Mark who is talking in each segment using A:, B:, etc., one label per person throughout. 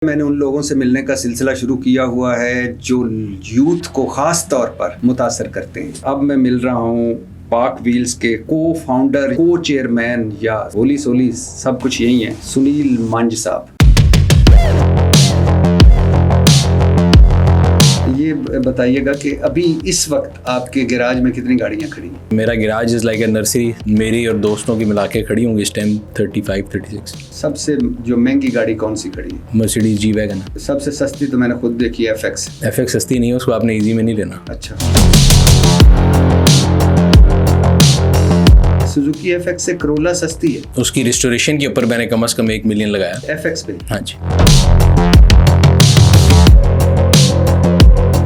A: मैंने उन लोगों से मिलने का सिलसिला शुरू किया हुआ है जो यूथ को खास तौर पर मुतासर करते हैं। अब मैं मिल रहा हूँ पाक व्हील्स के को फाउंडर, को चेयरमैन या होली सोली सब कुछ यही है, सुनील मंज साहब। ये बताइएगा कि अभी इस वक्त आपके गैराज में कितनी गाड़ियाँ खड़ी हैं?
B: मेरा garage is like a nursery. मेरी और दोस्तों की मिला के खड़ी होंगी इस टाइम 35-36।
A: सबसे जो महंगी गाड़ी कौन सी खड़ी है?
B: Mercedes G wagon.
A: सबसे सस्ती तो मैंने खुद देखी है FX
B: सस्ती नहीं है, उसको आपने इजी में नहीं लेना।
A: अच्छा, सुजुकी FX से करोला सस्ती है।
B: उसकी रिस्टोरेशन के ऊपर मैंने कम से कम 1 मिलियन लगाया
A: FX पे।
B: हाँ जी।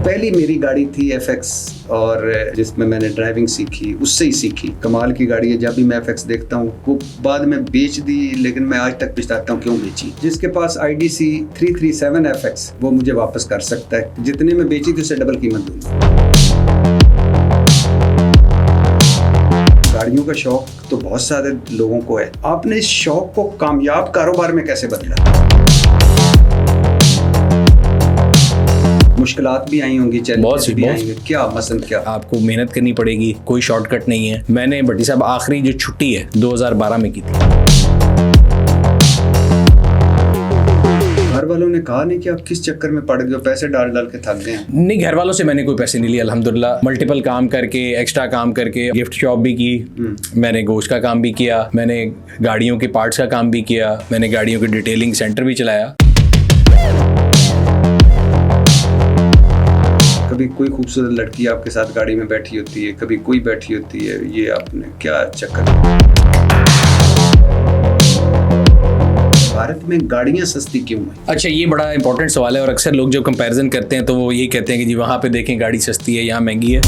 A: पहली मेरी गाड़ी थी FX और जिसमें मैंने ड्राइविंग सीखी, उससे ही सीखी। कमाल की गाड़ी है। जब भी मैं FX देखता हूँ, वो बाद में बेच दी, लेकिन मैं आज तक पछताता हूँ क्यों बेची। जिसके पास IDC 337 FX वो मुझे वापस कर सकता है। जितने में बेची थी उससे डबल कीमत दूंगी। गाड़ियों का शौक तो बहुत सारे लोगों को है। आपने इस शौक को कामयाब कारोबार में कैसे बदला? मुश्किलात भी आई होंगी,
B: बहुत सी।
A: क्या मसलन क्या?
B: आपको मेहनत करनी पड़ेगी, कोई शॉर्टकट नहीं है। मैंने भट्टी साहब आखिरी जो छुट्टी है 2012 में की थी।
A: घर वालों ने कहा नहीं कि आप किस चक्कर में पड़ गए, पैसे डाल डाल के थक गए?
B: नहीं, घर वालों से मैंने कोई पैसे नहीं लिए अल्हम्दुलिल्लाह। मल्टीपल काम करके, एक्स्ट्रा काम करके, गिफ्ट शॉप भी की, मैंने गोश्त का काम भी किया, मैंने गाड़ियों के पार्ट्स का काम भी किया, मैंने गाड़ियों के डिटेलिंग सेंटर भी चलाया।
A: कभी कोई खूबसूरत लड़की आपके साथ गाड़ी में बैठी होती है, कभी कोई बैठी होती है, ये आपने क्या चक्कर? भारत में गाड़ियां सस्ती क्यों है?
B: अच्छा, ये बड़ा इंपॉर्टेंट सवाल है और अक्सर लोग जब कंपैरिजन करते हैं तो वो यही कहते हैं कि जी वहाँ पे देखें गाड़ी सस्ती है, यहाँ महंगी है।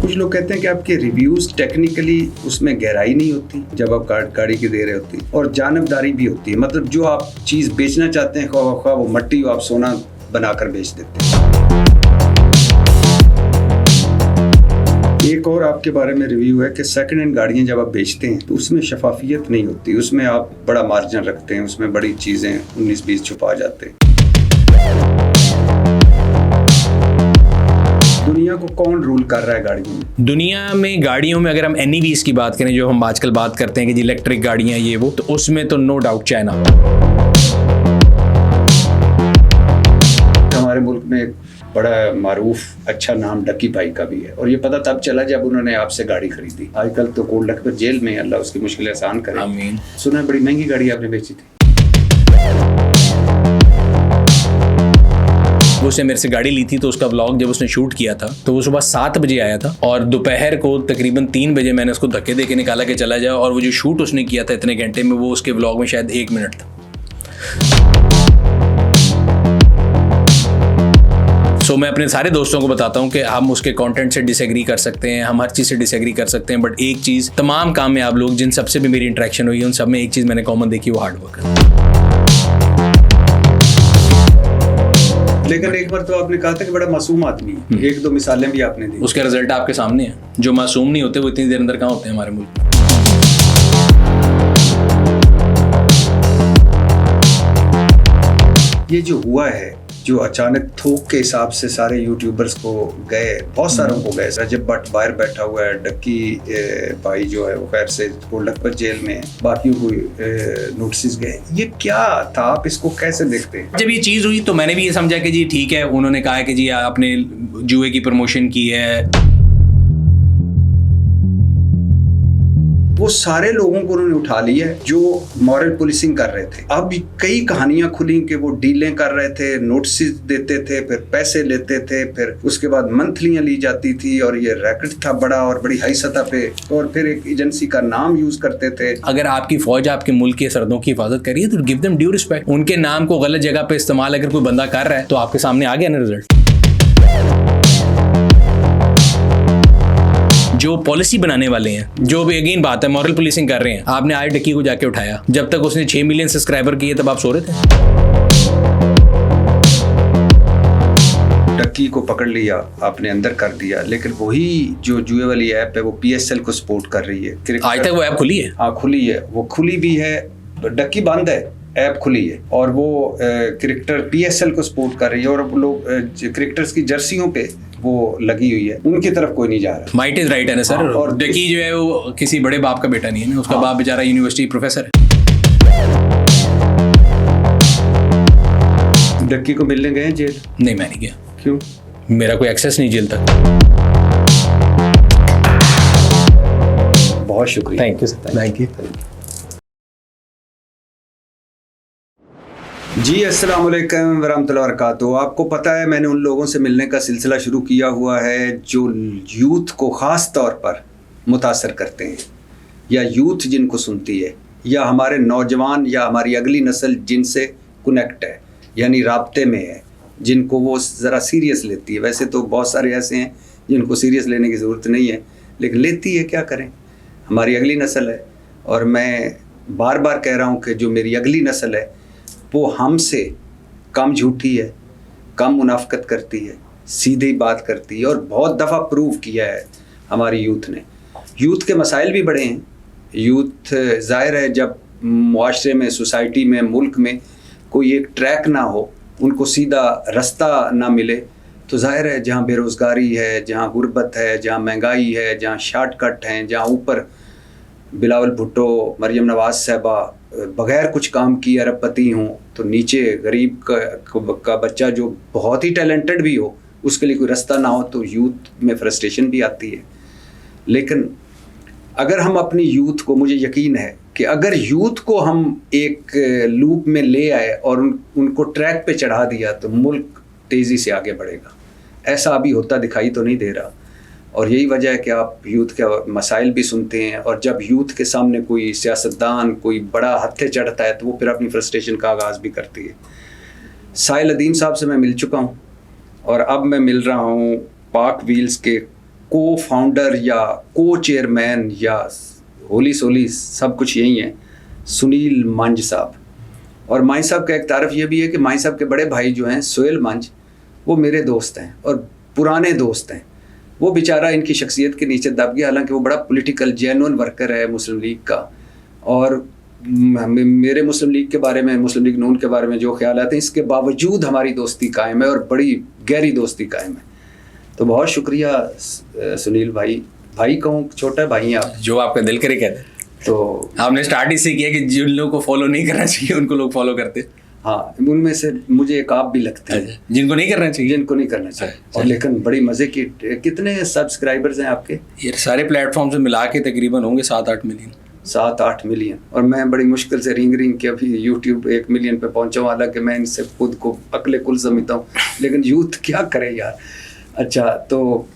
A: कुछ लोग कहते हैं कि आपके रिव्यूज टेक्निकली उसमें गहराई नहीं होती जब आप गाड़ी की दे रहे होती, और जानबदारी भी होती है। मतलब जो आप चीज बेचना चाहते हैं, ख्वाह वो मट्टी हो, आप सोना बनाकर बेच देते हैं। एक और आपके बारे में रिव्यू है कि सेकंड हैंड गाड़ियां जब आप बेचते हैं तो उसमें शफाफियत नहीं होती, उसमें आप बड़ा मार्जिन रखते हैं, उसमें बड़ी चीजें 19-20 छुपा जाते हैं। दुनिया को कौन रूल कर रहा है गाड़ियों में?
B: दुनिया में गाड़ियों में अगर हम NEVs की बात करें, जो हम आजकल बात करते हैं कि जी इलेक्ट्रिक गाड़ियां ये वो, तो उसमें तो नो डाउट चाइना। हमारे
A: मुल्क में एक बड़ा मारूफ अच्छा नाम डक्की भाई का भी है, और ये पता तब चला जब उन्होंने आपसे गाड़ी खरीदी। आजकल तो कोल्ड लखपत जेल में, अल्लाह उसकी मुश्किलें आसान करे।
B: आमीन।
A: सुना है बड़ी महंगी गाड़ी आपने बेची थी।
B: उसने मेरे से गाड़ी ली थी तो उसका व्लॉग जब उसने शूट किया था तो वो सुबह 7 बजे आया था और दोपहर को तकरीबन 3 बजे मैंने उसको धक्के देके निकाला कि चला जाए, और वो जो शूट उसने किया था इतने घंटे में, वो उसके व्लॉग में शायद 1 मिनट था। सो मैं अपने सारे दोस्तों को बताता हूँ कि हम उसके कंटेंट से डिसएग्री कर सकते हैं, हम हर चीज़ से डिसएग्री कर सकते हैं, बट एक चीज़ तमाम कामयाब लोग जिन सबसे भी मेरी इंटरेक्शन हुई है उन सब में एक चीज़ मैंने कॉमन देखी, वो हार्ड वर्क है।
A: लेकिन एक बार तो आपने कहा था कि बड़ा मासूम आदमी है, 1-2 मिसालें भी आपने दी।
B: उसका रिजल्ट आपके सामने है। जो मासूम नहीं होते वो इतनी देर अंदर कहाँ होते हैं हमारे मुल्क में।
A: ये जो हुआ है, जो अचानक थोक के हिसाब से सारे यूट्यूबर्स को गए, बहुत सारों को गए। रजब भट्ट बाहर बैठा हुआ है, डक्की भाई जो है वो खैर से कोल्ड लखपत जेल में, बाकियों को नोटिस गए। ये क्या था, आप इसको कैसे देखते हैं?
B: जब ये चीज़ हुई तो मैंने भी ये समझा कि जी ठीक है, उन्होंने कहा कि जी आपने जुए की प्रमोशन की है।
A: वो सारे लोगों को उन्होंने उठा लिया है जो मॉरल पुलिसिंग कर रहे थे। अब कई कहानियां खुली कि वो डीलें कर रहे थे, नोटिस देते थे, फिर पैसे लेते थे, फिर उसके बाद मंथलियां ली जाती थी, और ये रैकेट था बड़ा और बड़ी हाई सतह पे, और फिर एक एजेंसी का नाम यूज करते थे।
B: अगर आपकी फौज आपके मुल्क के सरहदों की हिफाजत कर रही है तो गिव देम ड्यू रिस्पेक्ट। उनके नाम को गलत जगह पे इस्तेमाल अगर कोई बंदा कर रहा है तो आपके सामने आ गया ना रिजल्ट। जो पॉलिसी बनाने वाले हैं, जो भी अगेन बात है मॉरल पुलिसिंग कर रहे हैं, आपने आज डक्की को जाके उठाया, जब तक उसने 6 मिलियन सब्सक्राइबर किए तब आप सो रहे थे।
A: डक्की को पकड़ लिया, आपने अंदर कर दिया, लेकिन वही जो जुए वाली ऐप है वो PSL को सपोर्ट कर रही है।
B: आज तक वो ऐप खुली है?
A: हाँ खुली है, वो खुली भी है, डक्की बंद है, ऐप खुली है और वो क्रिकेटर पीएसएल को सपोर्ट कर रही है और वो लोग क्रिकेटर्स की जर्सियों पे वो लगी हुई है, उनकी तरफ कोई नहीं जा रहा।
B: माइट इज राइट है ना सर।
A: हाँ,
B: और डकी जो है वो किसी बड़े बाप का बेटा नहीं है ना, उसका बाप बेचारा यूनिवर्सिटी प्रोफेसर है।
A: डक्की को मिलने गए जेल?
B: नहीं, मैं नहीं गया।
A: क्यों?
B: मेरा कोई एक्सेस नहीं जेल तक।
A: बहुत शुक्रिया।
B: Thank you sir, thank you.
A: जी अस्सलाम वालेकुम वरहमतुल्लाहि वबरकातुहू। आपको पता है मैंने उन लोगों से मिलने का सिलसिला शुरू किया हुआ है जो यूथ को ख़ास तौर पर मुतासर करते हैं, या यूथ जिनको सुनती है, या हमारे नौजवान या हमारी अगली नस्ल जिनसे कनेक्ट है, यानी राब्ते में है, जिनको वो ज़रा सीरियस लेती है। वैसे तो बहुत सारे ऐसे हैं जिनको सीरियस लेने की ज़रूरत नहीं है, लेकिन लेती है, क्या करें, हमारी अगली नस्ल है। और मैं बार बार कह रहा हूँ कि जो मेरी अगली नस्ल है वो हमसे कम झूठी है, कम मुनाफकत करती है, सीधी बात करती है, और बहुत दफ़ा प्रूव किया है हमारी यूथ ने। यूथ के मसाइल भी बड़े हैं। यूथ ज़ाहिर है जब मुआशरे में, सोसाइटी में, मुल्क में कोई एक ट्रैक ना हो, उनको सीधा रास्ता ना मिले, तो ज़ाहिर है जहाँ बेरोज़गारी है, जहाँ गुर्बत है, जहाँ महंगाई है, जहाँ शॉर्टकट हैं, जहाँ ऊपर बिलावल भुट्टो, मरियम नवाज़ साहबा बग़ैर कुछ काम किए अरबपति हों, तो नीचे गरीब का बच्चा जो बहुत ही टैलेंटेड भी हो, उसके लिए कोई रास्ता ना हो, तो यूथ में फ्रस्ट्रेशन भी आती है। लेकिन अगर हम अपनी यूथ को, मुझे यकीन है कि अगर यूथ को हम एक लूप में ले आए और उनको ट्रैक पे चढ़ा दिया, तो मुल्क तेज़ी से आगे बढ़ेगा। ऐसा अभी होता दिखाई तो नहीं दे रहा, और यही वजह है कि आप यूथ के मसाइल भी सुनते हैं, और जब यूथ के सामने कोई सियासतदान, कोई बड़ा हत्थे चढ़ता है, तो वो फिर अपनी फ्रस्ट्रेशन का आगाज़ भी करती है। साहिल अदीम साहब से मैं मिल चुका हूँ, और अब मैं मिल रहा हूँ पाक व्हील्स के को फाउंडर या को चेयरमैन या होली सोली सब कुछ यही है, सुनील मंज साहब। और माई साहब का एक तारफ़ ये भी है कि माई साहब के बड़े भाई जो हैं सोहेल मंज, वो मेरे दोस्त हैं और पुराने दोस्त हैं। वो बेचारा इनकी शख्सियत के नीचे दब गया, हालांकि वो बड़ा पॉलिटिकल जेन्युइन वर्कर है मुस्लिम लीग का, और मेरे मुस्लिम लीग के बारे में, मुस्लिम लीग नून के बारे में जो ख्याल आते हैं, इसके बावजूद हमारी दोस्ती कायम है, और बड़ी गहरी दोस्ती कायम है। तो बहुत शुक्रिया सुनील भाई। भाई कहूँ, छोटा भाई हैं आप,
B: जो आपका दिल करे कहते हैं।
A: तो
B: आपने स्टार्ट इससे किया कि जिन लोगों को फॉलो नहीं करना चाहिए उनको लोग फॉलो करते हैं।
A: हाँ, उनमें से मुझे एक आप भी लगते हैं
B: जिनको नहीं करना चाहिए,
A: जिनको नहीं करना चाहिए। और लेकिन बड़ी मज़े की, कितने सब्सक्राइबर्स हैं आपके?
B: ये सारे प्लेटफॉर्म से मिला के तकरीबन होंगे 7-8 मिलियन।
A: 7-8 मिलियन। और मैं बड़ी मुश्किल से रिंग के अभी यूट्यूब 1 मिलियन पे पहुंचा हूँ, हालांकि मैं इनसे खुद को अकले कुल समझता हूँ, लेकिन यूथ क्या करे यार। अच्छा, तो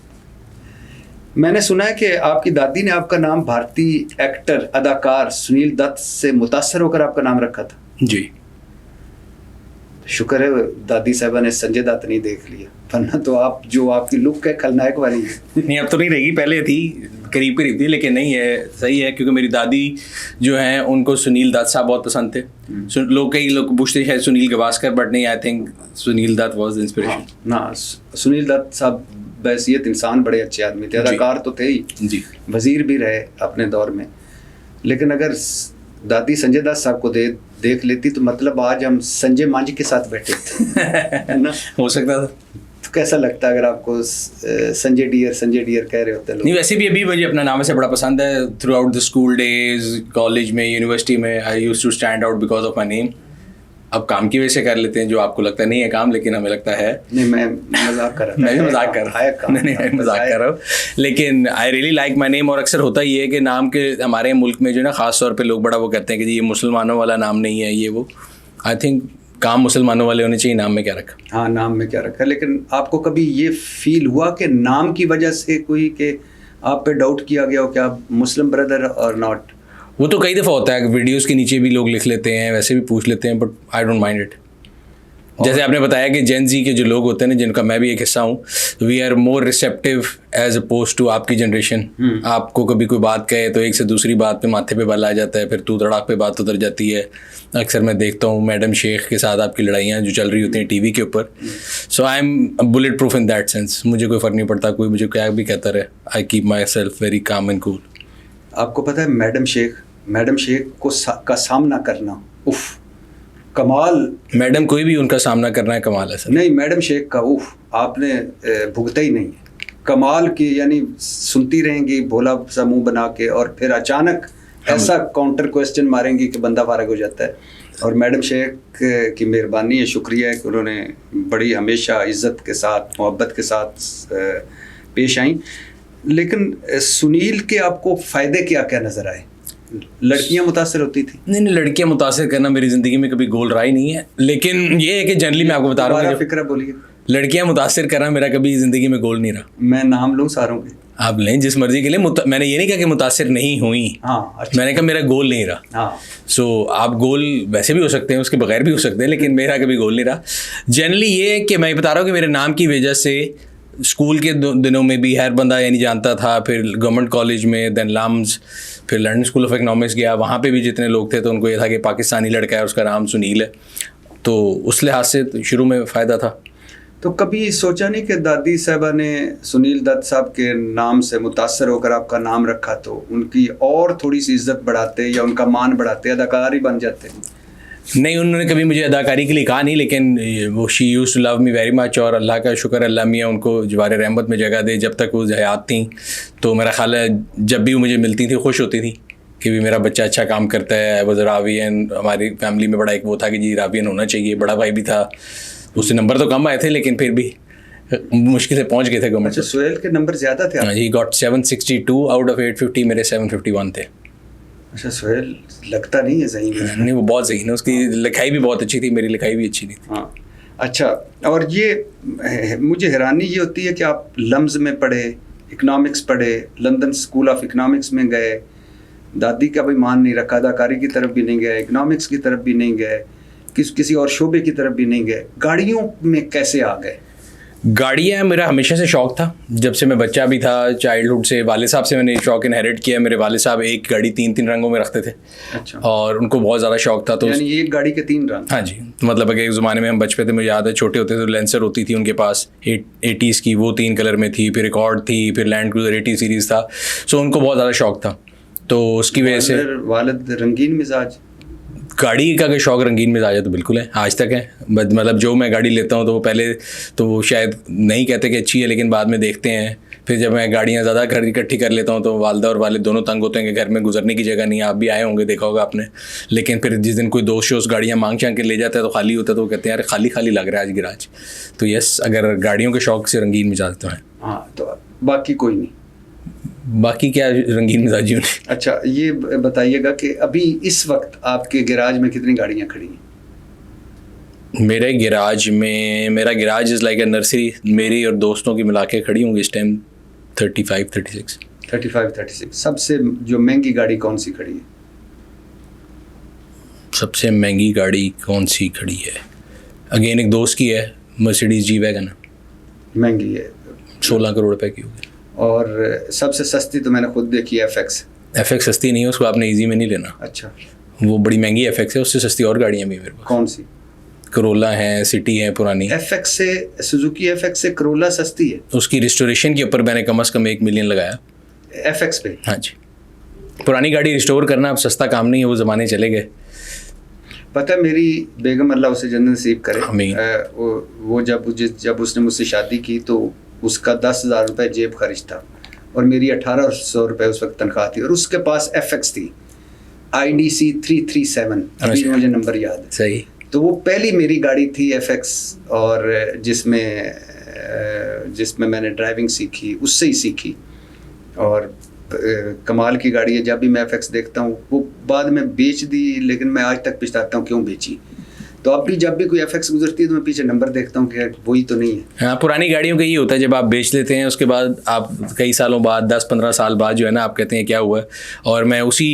A: मैंने सुना है कि आपकी दादी ने आपका नाम भारतीय एक्टर, अदाकार सुनील दत्त से मुतासर होकर आपका नाम रखा था।
B: जी,
A: शुक्र है दादी साहबा ने संजय दत्त नहीं देख लिया, वरना तो आप जो आपकी लुक है खलनायक वाली है।
B: नहीं, अब तो नहीं रहेगी, पहले थी, करीब थी, लेकिन नहीं है, सही है, क्योंकि मेरी दादी जो हैं उनको सुनील दत्त साहब बहुत पसंद थे। कई लोग पूछते हैं सुनील गावस्कर, बट नहीं, I think Sunil Dutt was the inspiration.
A: ना, सुनील दत्त साहब बहसियत इंसान बड़े अच्छे आदमी थे, अदाकार तो थे ही
B: जी, वजीर
A: भी रहे अपने दौर में। लेकिन अगर दादी संजय दत्त साहब को देख लेती तो मतलब आज हम संजय मंज के साथ बैठे थे, है ना?
B: हो सकता था।
A: तो कैसा लगता अगर आपको संजय डियर कह रहे होते लोग?
B: नहीं, वैसे भी अभी मुझे अपना नाम से बड़ा पसंद है। Throughout the school days, college में, यूनिवर्सिटी में, I used to stand out because of my name. अब काम की वजह से कर लेते हैं, जो आपको लगता नहीं है काम, लेकिन हमें लगता है।
A: नहीं, मैं मजाक कर रहा था।
B: मैं भी मजाक कर रहा हूँ, नहीं मजाक कर रहा हूँ, लेकिन I really like my name. और अक्सर होता ही है कि नाम के हमारे मुल्क में जो है ना, ख़ास तौर पे लोग बड़ा वो कहते हैं कि जी ये मुसलमानों वाला नाम नहीं है, ये वो। आई थिंक काम मुसलमानों वाले होने चाहिए, नाम में क्या रखा।
A: हाँ, नाम में क्या रखा। लेकिन आपको कभी ये फील हुआ कि नाम की वजह से कोई के आप पे डाउट किया गया हो कि आप मुस्लिम ब्रदर और नॉट?
B: वो तो कई दफ़ा होता है, वीडियोस के नीचे भी लोग लिख लेते हैं, वैसे भी पूछ लेते हैं, but I don't mind it. जैसे आपने बताया कि जेन जी के जो लोग होते हैं ना, जिनका मैं भी एक हिस्सा हूँ, we are more receptive as opposed to आपकी जनरेशन। आपको कभी कोई बात कहे तो एक से दूसरी बात पे माथे पे बल आ जाता है, फिर तू तड़ाक पे बात उतर जाती है। अक्सर मैं देखता हूँ मैडम शेख के साथ आपकी लड़ाइयाँ जो चल रही होती हैं टीवी के ऊपर। So I am bulletproof in that sense. मुझे कोई फ़र्क नहीं पड़ता, कोई मुझे क्या भी कहता रहे, I keep my self very calm and cool.
A: आपको पता है मैडम शेख मैडम शेख को का सामना करना, उफ, कमाल।
B: मैडम कोई भी उनका सामना करना है कमाल है सर।
A: नहीं, मैडम शेख का उफ आपने भुगता ही नहीं है, कमाल की। यानी सुनती रहेंगी भोला सा मुंह बना के, और फिर अचानक ऐसा काउंटर क्वेश्चन मारेंगी कि बंदा फारग हो जाता है। और मैडम शेख की मेहरबानी है, शुक्रिया है कि उन्होंने बड़ी हमेशा इज़्ज़त के साथ, मोहब्बत के साथ पेश आई। लेकिन सुनील के आपको फ़ायदे क्या क्या नज़र आए? लड़कियां मुतासर होती थी?
B: नहीं, लड़कियां मुतासर करना मेरी ज़िंदगी में कभी गोल रहा ही नहीं है। लेकिन ये है कि जनरली मैं आपको बता रहा हूँ,
A: फिक्र बोलिए।
B: लड़कियां मुतासर करना मेरा कभी ज़िंदगी में गोल नहीं रहा।
A: मैं नाम लूँ सारों के?
B: आप लें जिस मर्जी के लिए। मैंने ये नहीं कहा कि मुतासर नहीं हुई।
A: हाँ, अच्छा।
B: मैंने कहा मेरा गोल नहीं रहा।
A: हाँ।
B: सो आप गोल वैसे भी हो सकते हैं, उसके बगैर भी हो सकते हैं, लेकिन मेरा कभी गोल नहीं रहा। जनरली ये है कि मैं बता रहा हूँ कि मेरे नाम की वजह से स्कूल के दिनों में भी हर बंदा यानी जानता था, फिर गवर्नमेंट कॉलेज में, देन लम्स, फिर लंदन स्कूल ऑफ इकनॉमिक्स गया, वहाँ पे भी जितने लोग थे तो उनको ये था कि पाकिस्तानी लड़का है, उसका नाम सुनील है। तो उस लिहाज से शुरू में फ़ायदा था।
A: तो कभी सोचा नहीं कि दादी साहबा ने सुनील दत्त साहब के नाम से मुतासर होकर आपका नाम रखा, तो उनकी और थोड़ी सी इज्जत बढ़ाते या उनका मान बढ़ाते, अदाकार ही बन जाते?
B: नहीं, उन्होंने कभी मुझे अदाकारी के लिए कहा नहीं, लेकिन वो she used to love me very much. और अल्लाह का शुक्र, अल्लाह मियाँ उनको जवार रहमत में जगह दे, जब तक वो हयात थी तो मेरा ख्याल है जब भी वो मुझे मिलती थी खुश होती थी कि भी मेरा बच्चा अच्छा काम करता है। वो रावियन, हमारी फैमिली में बड़ा एक वो था कि जी रावियन होना चाहिए। बड़ा भाई भी था, उससे नंबर तो कम आए थे लेकिन फिर भी मुश्किल से पहुंच गए थे गवर्नमेंट।
A: अच्छा, सोहेल के नंबर ज़्यादा थे?
B: हाँ, ही गॉट 762 आउट ऑफ 850, मेरे 751 थे।
A: अच्छा, सोहेल लगता नहीं है सही में?
B: नहीं, वो बहुत सही है, उसकी लिखाई भी बहुत अच्छी थी, मेरी लिखाई भी अच्छी नहीं थी।
A: हाँ, अच्छा। और ये मुझे हैरानी ये होती है कि आप लम्स में पढ़े, इकनॉमिक्स पढ़े, लंदन स्कूल ऑफ इकनॉमिक्स में गए, दादी का भी मान नहीं रखा, अदाकारी की तरफ भी नहीं गए, इकनॉमिक्स की तरफ भी नहीं गए, किसी और शोबे की तरफ भी नहीं गए, गाड़ियों में कैसे आ गए?
B: गाड़ियाँ मेरा हमेशा से शौक़ था, जब से मैं बच्चा भी था, चाइल्डहुड से। वालिद साहब से मैंने शौक़ इनहेरिट किया। मेरे वालिद साहब एक गाड़ी 3 रंगों में रखते थे।
A: अच्छा।
B: और उनको बहुत ज़्यादा शौक़ था। तो
A: यानी एक गाड़ी के 3 रंग?
B: हाँ जी, मतलब अगर एक ज़माने में हम बचपन थे, मुझे याद है छोटे होते थे तो लेंसर होती थी उनके पास 80s की, वो 3 कलर में थी, फिर रिकॉर्ड थी, फिर लैंड क्रूज़र 80 सीरीज़ था। सो उनको बहुत ज़्यादा शौक़ था, तो उसकी वजह से
A: वालिद रंगीन मिजाज?
B: गाड़ी का अगर शौक़ रंगीन मिजाज है तो बिल्कुल है, आज तक है। मतलब जो मैं गाड़ी लेता हूँ तो वो पहले तो वो शायद नहीं कहते कि अच्छी है, लेकिन बाद में देखते हैं। फिर जब मैं गाड़ियाँ ज़्यादा घर इकट्ठी कर लेता हूँ तो वालदा और वालिद दोनों तंग होते हैं कि घर में गुजरने की जगह नहीं है। आप भी आए होंगे, देखा होगा आपने। लेकिन फिर जिस दिन कोई दोस्त शोस्त गाड़ियाँ मांग के ले जाता है तो खाली होता है, तो वो कहते हैं यार खाली खाली लग रहा है आज गिराज। तो यस, अगर गाड़ियों के शौक़ से रंगीन मिजाज तो है।
A: हाँ, तो बाकी कोई नहीं?
B: बाकी क्या रंगीन मिजाजी होने।
A: अच्छा, ये बताइएगा कि अभी इस वक्त आपके गैराज में कितनी गाड़ियाँ खड़ी हैं?
B: मेरे गैराज में, मेरा garage is like a nursery. मेरी और दोस्तों की मिला के खड़ी होंगी इस टाइम 35-36।
A: सबसे जो महंगी गाड़ी कौन सी खड़ी है?
B: सबसे महंगी गाड़ी कौन सी खड़ी है? अगेन एक दोस्त की है, मर्सिडीज जी वैगन।
A: महंगी है,
B: 16 करोड़ रुपए की होगी।
A: और सबसे सस्ती तो मैंने खुद देखी है, FX
B: सस्ती नहीं है, उसको आपने इजी में नहीं लेना।
A: अच्छा,
B: वो बड़ी महंगी FX है, उससे सस्ती और गाड़ियाँ भी मेरे पास।
A: कौन सी?
B: करोला है, सिटी है पुरानी।
A: FX से, सुजुकी FX से करोला सस्ती है?
B: उसकी रिस्टोरेशन के ऊपर मैंने कम से कम 1 मिलियन लगाया
A: FX पे।
B: हाँ जी, पुरानी गाड़ी रिस्टोर करना अब सस्ता काम नहीं है, वो ज़माने चले गए।
A: पता है, मेरी बेगम अल्लाह उसे जन्नत नसीब करे, वो जब उसने मुझसे शादी की तो उसका 10,000 रुपये जेब खर्च था और मेरी 1,800 रुपये उस वक्त तनख्वाह थी, और उसके पास FX थी, IDC 337, अभी मुझे नंबर याद है।
B: सही।
A: तो वो पहली मेरी गाड़ी थी FX, और जिसमें मैंने ड्राइविंग सीखी, उससे ही सीखी। और कमाल की गाड़ी है। जब भी मैं FX देखता हूँ, वो बाद में बेच दी, लेकिन मैं आज तक पछताता हूँ क्यों बेची। तो अब भी जब भी कोई FX गुजरती है तो मैं पीछे नंबर देखता हूँ कि वही तो नहीं है।
B: हाँ, पुरानी गाड़ियों का ये होता है, जब आप बेच लेते हैं उसके बाद आप कई सालों बाद, 10-15 साल बाद जो है ना, आप कहते हैं क्या हुआ। और मैं उसी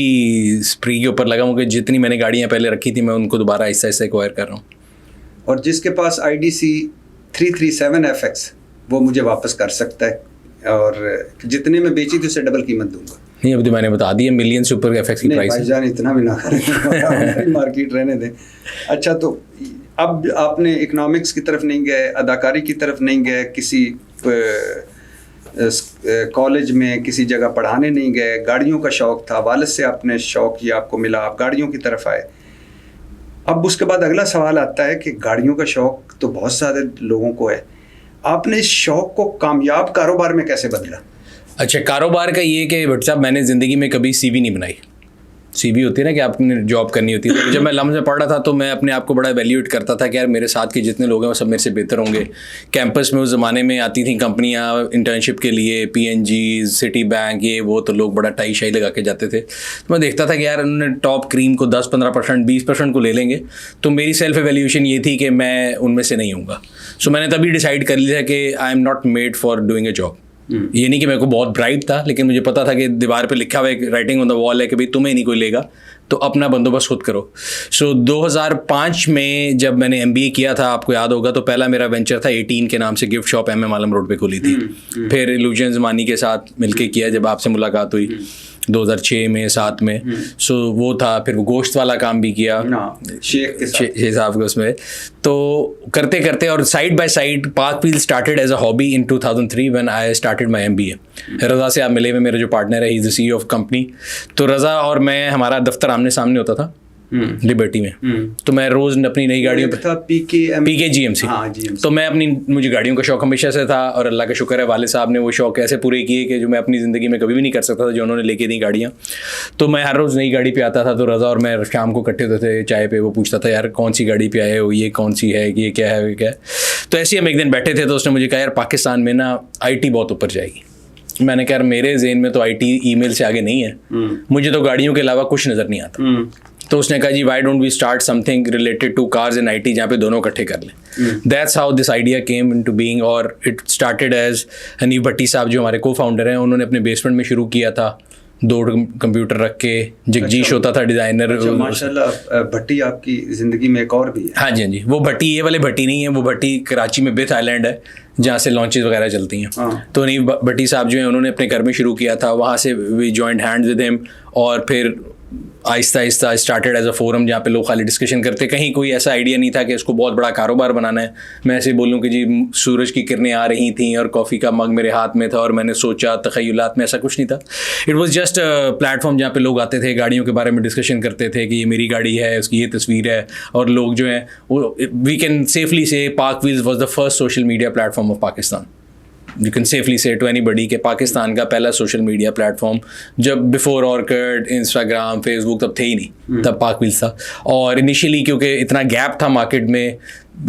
B: स्प्री के ऊपर लगा हूँ कि जितनी मैंने गाड़ियाँ पहले रखी थी मैं उनको दोबारा आहिस्ता आहिस्ता एक्वायर कर रहा हूँ।
A: और जिसके पास IDC 337 FX, वो मुझे वापस कर सकता है, और जितने में बेची थी उससे डबल कीमत दूंगा।
B: नहीं, अभी तो मैंने बता दिया, मिलियन से ऊपर FX की प्राइस है।
A: भाईजान इतना भी ना करें, मार्केट रहने दें। अच्छा, तो अब आपने इकोनॉमिक्स की तरफ नहीं गए, अदाकारी की तरफ नहीं गए, किसी कॉलेज में किसी जगह पढ़ाने नहीं गए, गाड़ियों का शौक़ था, वालिद से आपने शौक़ ये आपको मिला, आप गाड़ियों की तरफ आए। अब उसके बाद अगला सवाल आता है कि गाड़ियों का शौक़ तो बहुत सारे लोगों को है, आपने इस शौक़ को कामयाब कारोबार में कैसे बदला?
B: अच्छा, कारोबार का ये कि भट्ट साहब मैंने ज़िंदगी में कभी सीवी नहीं बनाई। सीवी होती है ना कि आपने जॉब करनी होती है। तो जब मैं लम्स में पढ़ रहा था तो मैं अपने आप को बड़ा वैल्यूएट करता था कि यार मेरे साथ के जितने लोग हैं वो सब मेरे से बेहतर होंगे। कैंपस में उस ज़माने में आती थी कंपनियां इंटर्नशिप के लिए, PNG, सिटी बैंक, ये वो, तो लोग बड़ा टाई शाई लगा के जाते थे। तो मैं देखता था कि यार उन्होंने टॉप क्रीम को 10-15%, 20% को ले लेंगे। तो मेरी सेल्फ एवेल्यूशन ये थी कि मैं उनमें से नहीं हूँगा। सो मैंने तभी डिसाइड कर लिया कि I am not made for doing a job. ये नहीं कि मेरे को बहुत ब्राइट था, लेकिन मुझे पता था कि दीवार पे लिखा हुआ एक राइटिंग ऑन द वॉल है कि भाई तुम्हें नहीं कोई लेगा, तो अपना बंदोबस्त खुद करो। सो 2005 में जब मैंने MBA किया था, आपको याद होगा, तो पहला मेरा वेंचर था 18 के नाम से गिफ्ट शॉप MM आलम रोड पे खोली थी। फिर इल्यूजन्स मानी के साथ मिलके किया जब आपसे मुलाकात हुई 2006 में 7 में। सो वो था। फिर वो गोश्त वाला काम भी किया
A: शेख
B: साहब के उसमें। तो करते करते और side by side PakWheels started as a hobby in 2003 when I started my MBA। Raza से आप मिले हुए, मेरे जो पार्टनर है, he is the CEO of company. तो रज़ा और मैं, हमारा दफ्तर आमने सामने होता था लिबर्टी में। तो मैं रोज़ अपनी नई गाड़ियों पे PK GMC। तो मैं मुझे गाड़ियों का शौक हमेशा से था और अल्लाह का शुक्र है वालिद साहब ने वो शौक ऐसे पूरे किए कि जो मैं अपनी ज़िंदगी में कभी भी नहीं कर सकता था, जो उन्होंने लेके दी गाड़ियाँ। तो मैं हर रोज़ नई गाड़ी पे आता था, तो रज़ा और मैं शाम को इकट्ठे होते थे चाय पे। वो पूछता था यार कौन सी गाड़ी पे आए हो, ये कौन सी है, ये क्या है, ये क्या है। तो ऐसे ही हम एक दिन बैठे थे तो उसने मुझे कहा यार पाकिस्तान में ना IT बहुत ऊपर जाएगी। मैंने कहा मेरे ज़हन में तो IT ईमेल से आगे नहीं है, मुझे तो गाड़ियों के अलावा कुछ नज़र नहीं आता। तो उसने कहा जी why don't we start something related to cars and IT जहाँ पे दोनों इकट्ठे कर लें। That's how this idea came into being. और it started as Hanif Bhatti साहब जो हमारे को-फाउंडर हैं, उन्होंने अपने बेसमेंट में शुरू किया था, 2 कंप्यूटर रख के। जगजीश होता था डिज़ाइनर।
A: माशाल्लाह, भट्टी आपकी ज़िंदगी में एक और भी है।
B: हाँ जी, हाँ जी। वो भट्टी ये वाले भट्टी नहीं है, वो भट्टी कराची में बिथ आइलैंड है जहाँ से लॉन्चेस वगैरह चलती हैं। तो हनीफ भट्टी साहब जो हैं उन्होंने अपने घर में शुरू किया था, वहाँ से we joined hand with him. और फिर Aahista Aahista started as a forum जहाँ पे लोग खाली डिस्कशन करते। कहीं कोई ऐसा आइडिया नहीं था कि इसको बहुत बड़ा कारोबार बनाना है। मैं ऐसे बोलूँ कि जी सूरज की किरणें आ रही थी और कॉफ़ी का मग मेरे हाथ में था और मैंने सोचा, तख़य्युलात में ऐसा कुछ नहीं था। It was just a platform जहाँ पे लोग आते थे, गाड़ियों के बारे में डिस्कशन करते थे कि ये मेरी गाड़ी है, उसकी ये तस्वीर है। और लोग जो हैं वो, we can safely say PakWheels was the first social media platform of Pakistan. You can safely say to anybody कि पाकिस्तान का पहला सोशल मीडिया प्लेटफॉर्म, जब बिफोर ऑर्किड, इंस्टाग्राम, फेसबुक तब थे ही नहीं, तब पार्कव्हील्स था। और इनिशियली क्योंकि इतना गैप था मार्केट में,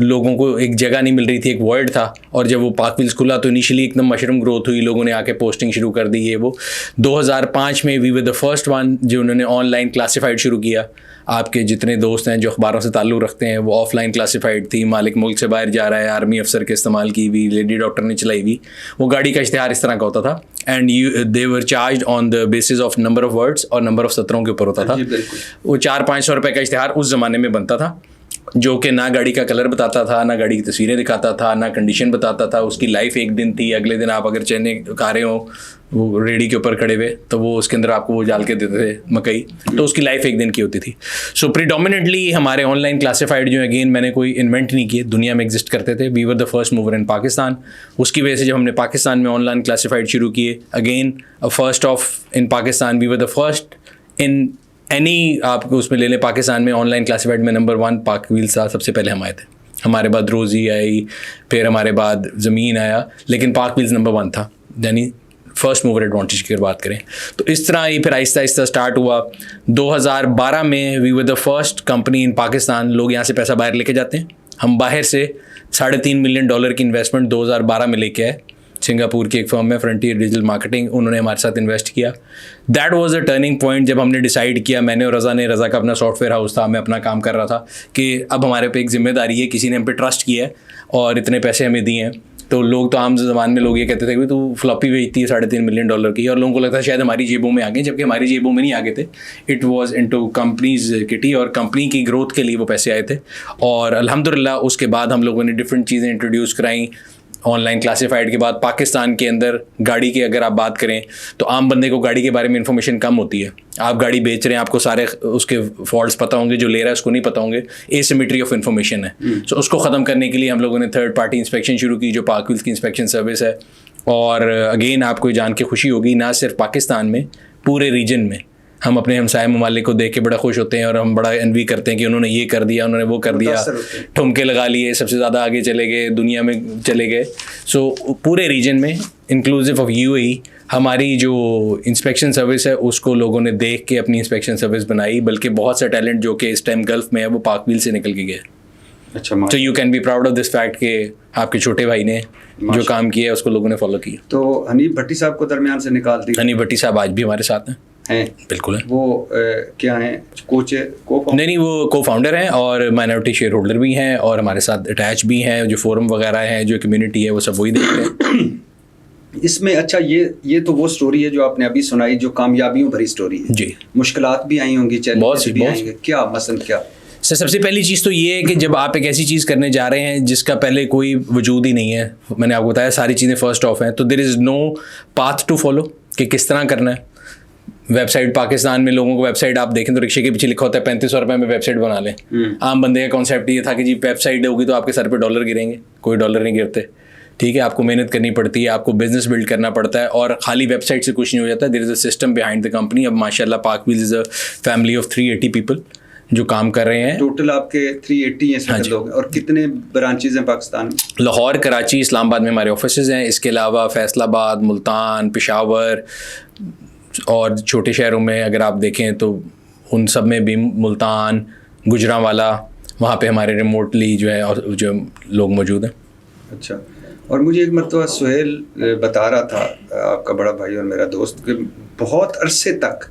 B: लोगों को एक जगह नहीं मिल रही थी, एक वर्ड था। और जब वो पार्कव्हील्स खुला तो इनिशियली एकदम मशरूम ग्रोथ हुई, लोगों ने आके पोस्टिंग शुरू कर दी। ये वो 2005 में we were the first one जो उन्होंने ऑनलाइन क्लासिफाइड शुरू किया। आपके जितने दोस्त हैं जो अखबारों से ताल्लुक़ रखते हैं, वो ऑफलाइन क्लासिफाइड थी। मालिक मुल्क से बाहर जा रहा है, आर्मी अफसर के इस्तेमाल की हुई, लेडी डॉक्टर ने चलाई हुई। वो गाड़ी का इश्तिहार इस तरह का होता था and they were charge on the basis of number of words और नंबर ऑफ सत्रों के ऊपर होता था। वो 400-500 रुपये का इश्तिहार उस ज़माने में बनता था, जो कि ना गाड़ी का कलर बताता था, ना गाड़ी की तस्वीरें दिखाता था, ना कंडीशन बताता था। उसकी लाइफ एक दिन थी, अगले दिन आप अगर चने खा रहे हो वो रेडी के ऊपर खड़े हुए तो वो उसके अंदर आपको वो डाल के देते थे मकई, तो उसकी लाइफ एक दिन की होती थी। सो प्रीडोमिनेटली हमारे ऑनलाइन क्लासिफाइड जो अगेन मैंने कोई इन्वेंट नहीं किए, दुनिया में एग्जिस्ट करते थे। We were the first mover in Pakistan. उसकी वजह से जब हमने पाकिस्तान में ऑनलाइन क्लासिफाइड शुरू किए, again first of in Pakistan, we were the first in any, आप उसमें ले लें पाकिस्तान में ऑनलाइन क्लासिफाइड में नंबर 1 पार्कव्हील्स था, सबसे पहले हम आए थे। हमारे बाद रोज़ी आई, फिर हमारे बाद ज़मीन आया, लेकिन पार्कव्हील्स नंबर 1 था, यानी फर्स्ट मूवर एडवांटेज की अगर बात करें तो। इस तरह ही फिर आहिस्ता आहिस्ता स्टार्ट हुआ। 2012 में we were the first company in Pakistan. लोग यहाँ से पैसा बाहर लेके जाते हैं, हम बाहर से $3.5 मिलियन की इन्वेस्टमेंट 2012 में लेके आए। सिंगापुर की एक फर्म है फ्रंटियर डिजिटल मार्केटिंग, उन्होंने हमारे साथ इन्वेस्ट किया। That was a turning point जब हमने डिसाइड किया, मैंने और रज़ा ने, रज़ा का अपना सॉफ्टवेयर हाउस था, मैं अपना काम कर रहा था, कि अब हमारे पे एक जिम्मेदारी है, किसी ने हम पे ट्रस्ट किया है और इतने पैसे हमें दिए हैं। तो लोग तो आम ज़बान में लोग ये कहते थे कि तू फ्लॉपी बेचती है $3.5 मिलियन की, और लोगों को लगता है शायद हमारी जेबों में आ गए, जबकि हमारी जेबों में नहीं आ गए थे। It was into companies kitty और कंपनी की ग्रोथ के लिए वो पैसे आए थे। और अल्हम्दुलिल्लाह उसके बाद हम लोगों ने डिफरेंट चीज़ें इंट्रोड्यूस कराई। ऑनलाइन क्लासिफाइड के बाद पाकिस्तान के अंदर गाड़ी की अगर आप बात करें तो आम बंदे को गाड़ी के बारे में इंफॉर्मेशन कम होती है। आप गाड़ी बेच रहे हैं, आपको सारे उसके फॉल्ट्स पता होंगे, जो ले रहा है उसको नहीं पता होंगे। एसिमेट्री ऑफ इन्फॉर्मेशन है। सो उसको ख़त्म करने के लिए हम लोगों ने थर्ड पार्टी इंस्पेक्शन शुरू की, जो पार्कव्हील्स की इंस्पेक्शन सर्विस है। और अगेन आपको जान के खुशी होगी, ना सिर्फ पाकिस्तान में, पूरे रीजन में हम अपने हमसाय ममालिक को देख के बड़ा खुश होते हैं और हम बड़ा एनवी करते हैं कि उन्होंने ये कर दिया, उन्होंने वो कर दिया, ठुमके लगा लिए, सबसे ज़्यादा आगे चले गए, दुनिया में चले गए। सो पूरे रीजन में इंक्लूसिव ऑफ यूएई हमारी जो इंस्पेक्शन सर्विस है उसको लोगों ने देख के अपनी इंस्पेक्शन सर्विस बनाई, बल्कि बहुत सा टैलेंट जो कि इस टाइम गल्फ में है वो पाक व्हील से निकल के गया।
A: अच्छा,
B: तो you can be proud of this fact कि आपके छोटे भाई ने जो काम किया है उसको लोगों ने फॉलो किया।
A: तो हनीफ भट्टी साहब को दरमियान से निकाल दी।
B: हनीफ भट्टी साहब आज भी हमारे साथ हैं। बिल्कुल है।
A: वो क्या हैं, कोच है,
B: नहीं, वो को फाउंडर हैं और माइनॉरिटी शेयर होल्डर भी हैं और हमारे साथ अटैच भी हैं। जो फोरम वगैरह हैं, जो कम्युनिटी है, वो सब वही देखते हैं।
A: इसमें अच्छा, ये तो वो स्टोरी है जो आपने अभी सुनाई, जो कामयाबियों भरी स्टोरी है जी। मुश्किलात भी आई होंगी, चैलेंजेस भी आएंगे, क्या मसलन क्या?
B: सबसे पहली चीज़ तो ये है कि जब आप एक ऐसी चीज़ करने जा रहे हैं जिसका पहले कोई वजूद ही नहीं है, मैंने आपको बताया सारी चीज़ें फर्स्ट ऑफ हैं, तो there is no path to follow कि किस तरह करना है। वेबसाइट पाकिस्तान में लोगों को वेबसाइट आप देखें तो रिक्शे के पीछे लिखा होता है 3500 रुपये में वेबसाइट बना लें। आम बंदे का कॉन्सेप्ट ये था कि जी वेबसाइट होगी तो आपके सर पे डॉलर गिरेंगे, कोई डॉलर नहीं गिरते। ठीक है, आपको मेहनत करनी पड़ती है, आपको बिजनेस बिल्ड करना पड़ता है और खाली वेबसाइट से कुछ नहीं हो जाता। There is a system behind the company. अब माशाल्लाह PakWheels is a family of 380 people जो काम कर रहे हैं।
A: टोटल आपके 380 हैं लोग। और कितने ब्रांचेज हैं पाकिस्तान में?
B: लाहौर, कराची, इस्लामाबाद में हमारे ऑफिसेज हैं। इसके अलावा फैसलाबाद, मुल्तान, पेशावर और छोटे शहरों में अगर आप देखें तो उन सब में भी, मुल्तान, गुजरांवाला, वहाँ पे हमारे रिमोटली जो है और जो लोग मौजूद हैं।
A: अच्छा, और मुझे एक मरतबा सुहेल बता रहा था, आपका बड़ा भाई और मेरा दोस्त, कि बहुत अरसे तक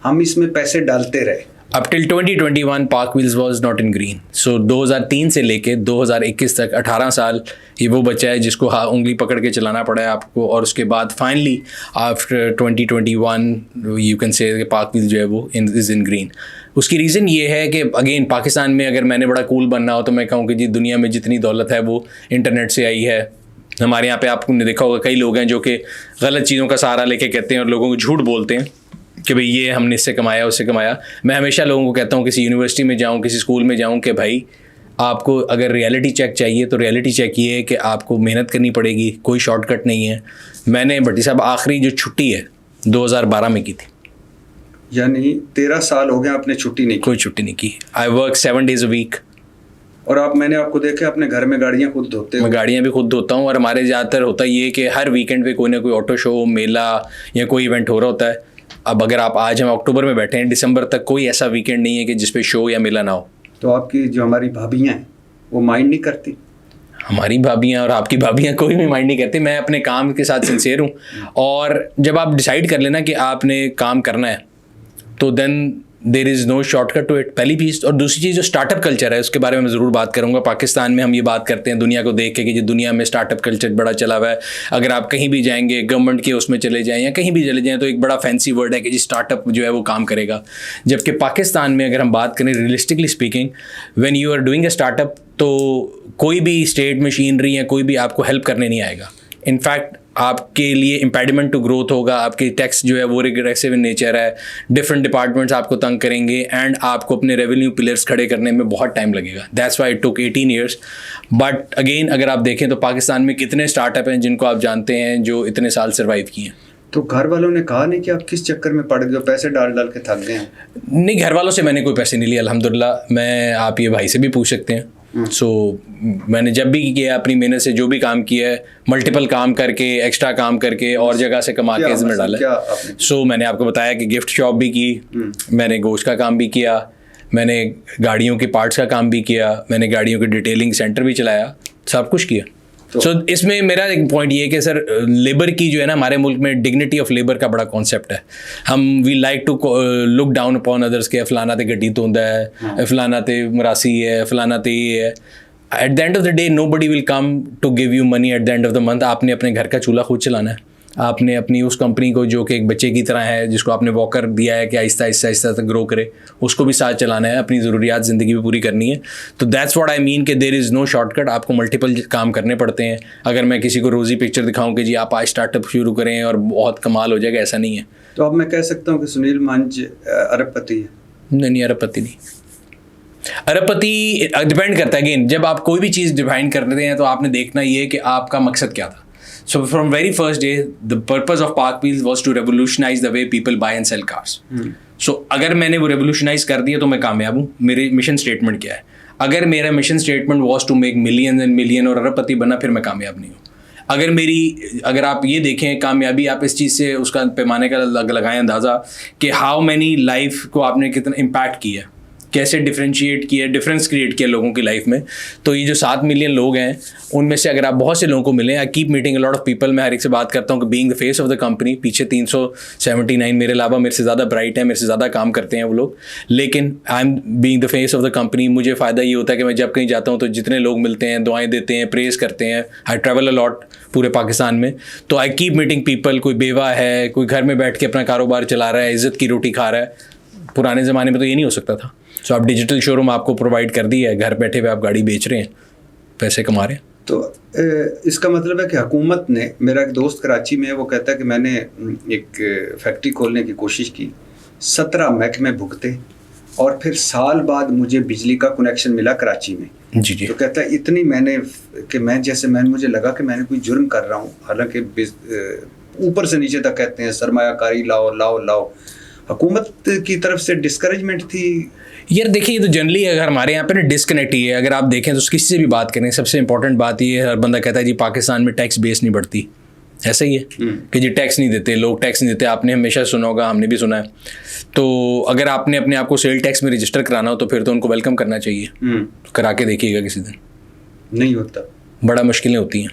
A: हम इसमें पैसे डालते रहे।
B: अब till 2021 PakWheels was not in green. So 2003 से लेके 2021 तक 18 साल ये वो बच्चा है जिसको उंगली पकड़ के चलाना पड़ा है आपको। और उसके बाद finally after 2021 you can say पाक व्हील्स जो है वो इज़ इन ग्रीन। उसकी रीज़न ये है कि अगेन पाकिस्तान में अगर मैंने बड़ा कूल बनना हो तो मैं कहूँ कि जी दुनिया में जितनी दौलत है वो इंटरनेट से आई है। हमारे यहाँ पे आपने देखा होगा कई लोग हैं जो कि गलत चीज़ों का सहारा लेके कहते हैं और लोगों को झूठ बोलते हैं कि भाई ये हमने इससे कमाया, उससे कमाया। मैं हमेशा लोगों को कहता हूँ, किसी यूनिवर्सिटी में जाऊँ, किसी स्कूल में जाऊँ, कि भाई आपको अगर रियलिटी चेक चाहिए तो रियलिटी चेक ये है कि आपको मेहनत करनी पड़ेगी, कोई शॉर्टकट नहीं है। मैंने भट्टी साहब आखिरी जो छुट्टी है 2012 में की थी,
A: यानी 13 साल हो गए आपने छुट्टी नहीं की?
B: कोई छुट्टी नहीं की। I work 7 days a week।
A: और मैंने आपको देखा अपने घर में गाड़ियाँ खुद धोते हो?
B: मैं गाड़ियाँ भी खुद धोता हूँ। और हमारे ज़्यादातर होता ये कि हर वीकेंड पे कोई ना कोई ऑटो शो, मेला या कोई इवेंट हो रहा होता है। अब अगर आप आज हम अक्टूबर में बैठे हैं, दिसंबर तक कोई ऐसा वीकेंड नहीं है कि जिस पे शो या मेला ना हो।
A: तो आपकी जो हमारी भाभियाँ हैं वो माइंड नहीं करती?
B: हमारी भाभियाँ और आपकी भाभियाँ कोई भी माइंड नहीं करती। मैं अपने काम के साथ सिंसियर हूँ। और जब आप डिसाइड कर लेना कि आपने काम करना है तो then there is no shortcut to it, पहली चीज़। और दूसरी चीज़ जो स्टार्टअप कल्चर है उसके बारे में मैं ज़रूर बात करूँगा। पाकिस्तान में हम ये बात करते हैं दुनिया को देख के कि जो दुनिया में स्टार्टअप कल्चर बड़ा चला हुआ है। अगर आप कहीं भी जाएंगे, गवर्नमेंट के उसमें चले जाएँ या कहीं भी चले जाएँ, तो एक बड़ा फैंसी वर्ड है कि जी स्टार्टअप जो है वो काम करेगा। जबकि पाकिस्तान में अगर हम बात करें realistically speaking, when you are doing a startup तो कोई भी स्टेट मशीनरी या कोई भी आपको हेल्प करने नहीं आएगा। इनफैक्ट आपके लिए इम्पेडिमेंट टू ग्रोथ होगा। आपकी टैक्स जो है वो रिग्रेसिव इन नेचर है, डिफरेंट डिपार्टमेंट्स आपको तंग करेंगे एंड आपको अपने रेवेन्यू पिलर्स खड़े करने में बहुत टाइम लगेगा। That's why it took 18 years। But again अगर आप देखें तो पाकिस्तान में कितने स्टार्टअप हैं जिनको आप जानते हैं जो इतने साल सर्वाइव किए हैं।
A: तो घर वालों ने कहा नहीं कि आप किस चक्कर में पड़ गए, पैसे डाल डाल के थक गए हैं?
B: नहीं, घर वालों से मैंने कोई पैसे नहीं लिए अल्हम्दुलिल्लाह। मैं, आप ये भाई से भी पूछ सकते हैं। सो मैंने जब भी किया अपनी मेहनत से जो भी काम किया है, मल्टीपल काम करके, एक्स्ट्रा काम करके और जगह से कमा के इसमें डाला है। सो मैंने आपको बताया कि गिफ्ट शॉप भी की, मैंने गोश्त का काम भी किया, मैंने गाड़ियों के पार्ट्स का काम भी किया, मैंने गाड़ियों के डिटेलिंग सेंटर भी चलाया, सब कुछ किया। सो इसमें मेरा एक पॉइंट ये है कि सर लेबर की जो है ना, हमारे मुल्क में डिग्निटी ऑफ लेबर का बड़ा कॉन्सेप्ट है। हम we like to look down upon others के फलाना ते गड्डी धोंदा है, फलाना ते मरासी है, फलाना ते ये है। At the end of the day nobody will come to give you money at the end of the month. आपने अपने घर का चूल्हा खुद चलाना है। आपने अपनी उस कंपनी को जो कि एक बच्चे की तरह है, जिसको आपने वॉकर दिया है कि आहिस्ता आहिस्ता आहिस्ता तक ग्रो करे, उसको भी साथ चलाना है, अपनी ज़रूरियात ज़िंदगी में पूरी करनी है। तो दैट्स व्हाट आई मीन कि देयर इज़ नो शॉर्टकट। आपको मल्टीपल काम करने पड़ते हैं। अगर मैं किसी को रोज़ी पिक्चर दिखाऊं कि जी आप आज स्टार्टअप शुरू करें और बहुत कमाल हो जाएगा, ऐसा नहीं है।
A: तो अब मैं कह सकता हूँ कि सुनील मंच अरबपति है?
B: नहीं, अरबपति नहीं। अरबपति डिपेंड करता है। अगेन जब आप कोई भी चीज़ डिफाइन करते हैं तो आपने देखना ये कि आपका मकसद क्या था। So from very first day, the purpose of Park Wheels was to revolutionize the way people buy and sell cars. So अगर मैंने वो revolutionize कर दिया तो मैं कामयाब हूँ. मेरे मिशन स्टेटमेंट क्या है? अगर मेरा mission statement was to make millions and million और अरबपति बना, फिर मैं कामयाब नहीं हूँ. अगर आप ये देखें कामयाबी, आप इस चीज़ से उसका पैमाने का लगाएं अंदाज़ा कि हाउ मैनी लाइफ को आपने कितना इम्पैक्ट किया, कैसे डिफरेंशिएट किया, डिफरेंस क्रिएट किया लोगों की लाइफ में. तो ये जो 7 मिलियन लोग हैं, उनमें से अगर आप बहुत से लोगों को मिलें, I keep meeting a lot of people. मैं हर एक से बात करता हूँ कि being the face of the company, पीछे 379 मेरे अलावा मेरे से ज़्यादा ब्राइट है, मेरे से ज़्यादा काम करते हैं वो लोग, लेकिन I am being the face of the company. मुझे फ़ायदा ये होता है कि मैं जब कहीं जाता हूँ तो जितने लोग मिलते हैं, दुआएं देते हैं, प्रेज़ करते हैं. आई ट्रैवल अ लॉट पूरे पाकिस्तान में, तो आई कीप मीटिंग पीपल. कोई बेवा है, कोई घर में बैठ के अपना कारोबार चला रहा है, इज़्ज़त की रोटी खा रहा है. पुराने ज़माने में तो ये नहीं हो सकता था. सो आप डिजिटल शोरूम आपको प्रोवाइड कर दी है, घर बैठे हुए आप गाड़ी बेच रहे हैं, पैसे कमा रहे हैं.
A: तो इसका मतलब है कि हुकूमत ने, मेरा एक दोस्त कराची में है, वो कहता है कि मैंने एक फैक्ट्री खोलने की कोशिश की, 17 महकमे भुगते और फिर साल बाद मुझे बिजली का कनेक्शन मिला कराची में.
B: जी.
A: तो कहता है इतनी मैंने कि मुझे लगा कि मैंने कोई जुर्म कर रहा हूँ, हालांकि ऊपर से नीचे तक कहते हैं सरमायाकारी लाओ. हुकूमत की तरफ से डिस्करेजमेंट थी.
B: यार देखिए, ये तो जनरली अगर हमारे यहाँ पे ना डिस्कनेक्ट ही है. अगर आप देखें तो किसी से भी बात करें, सबसे इंपॉर्टेंट बात ये है, हर बंदा कहता है जी पाकिस्तान में टैक्स बेस नहीं बढ़ती. ऐसा ही है कि जी टैक्स नहीं देते, लोग टैक्स नहीं देते. आपने हमेशा सुना होगा, हमने भी सुना है. तो अगर आपने अपने आप को सेल टैक्स में रजिस्टर कराना हो तो फिर तो उनको वेलकम करना चाहिए. करा के देखिएगा किसी दिन. नहीं
A: होता,
B: बड़ा मुश्किलें होती हैं.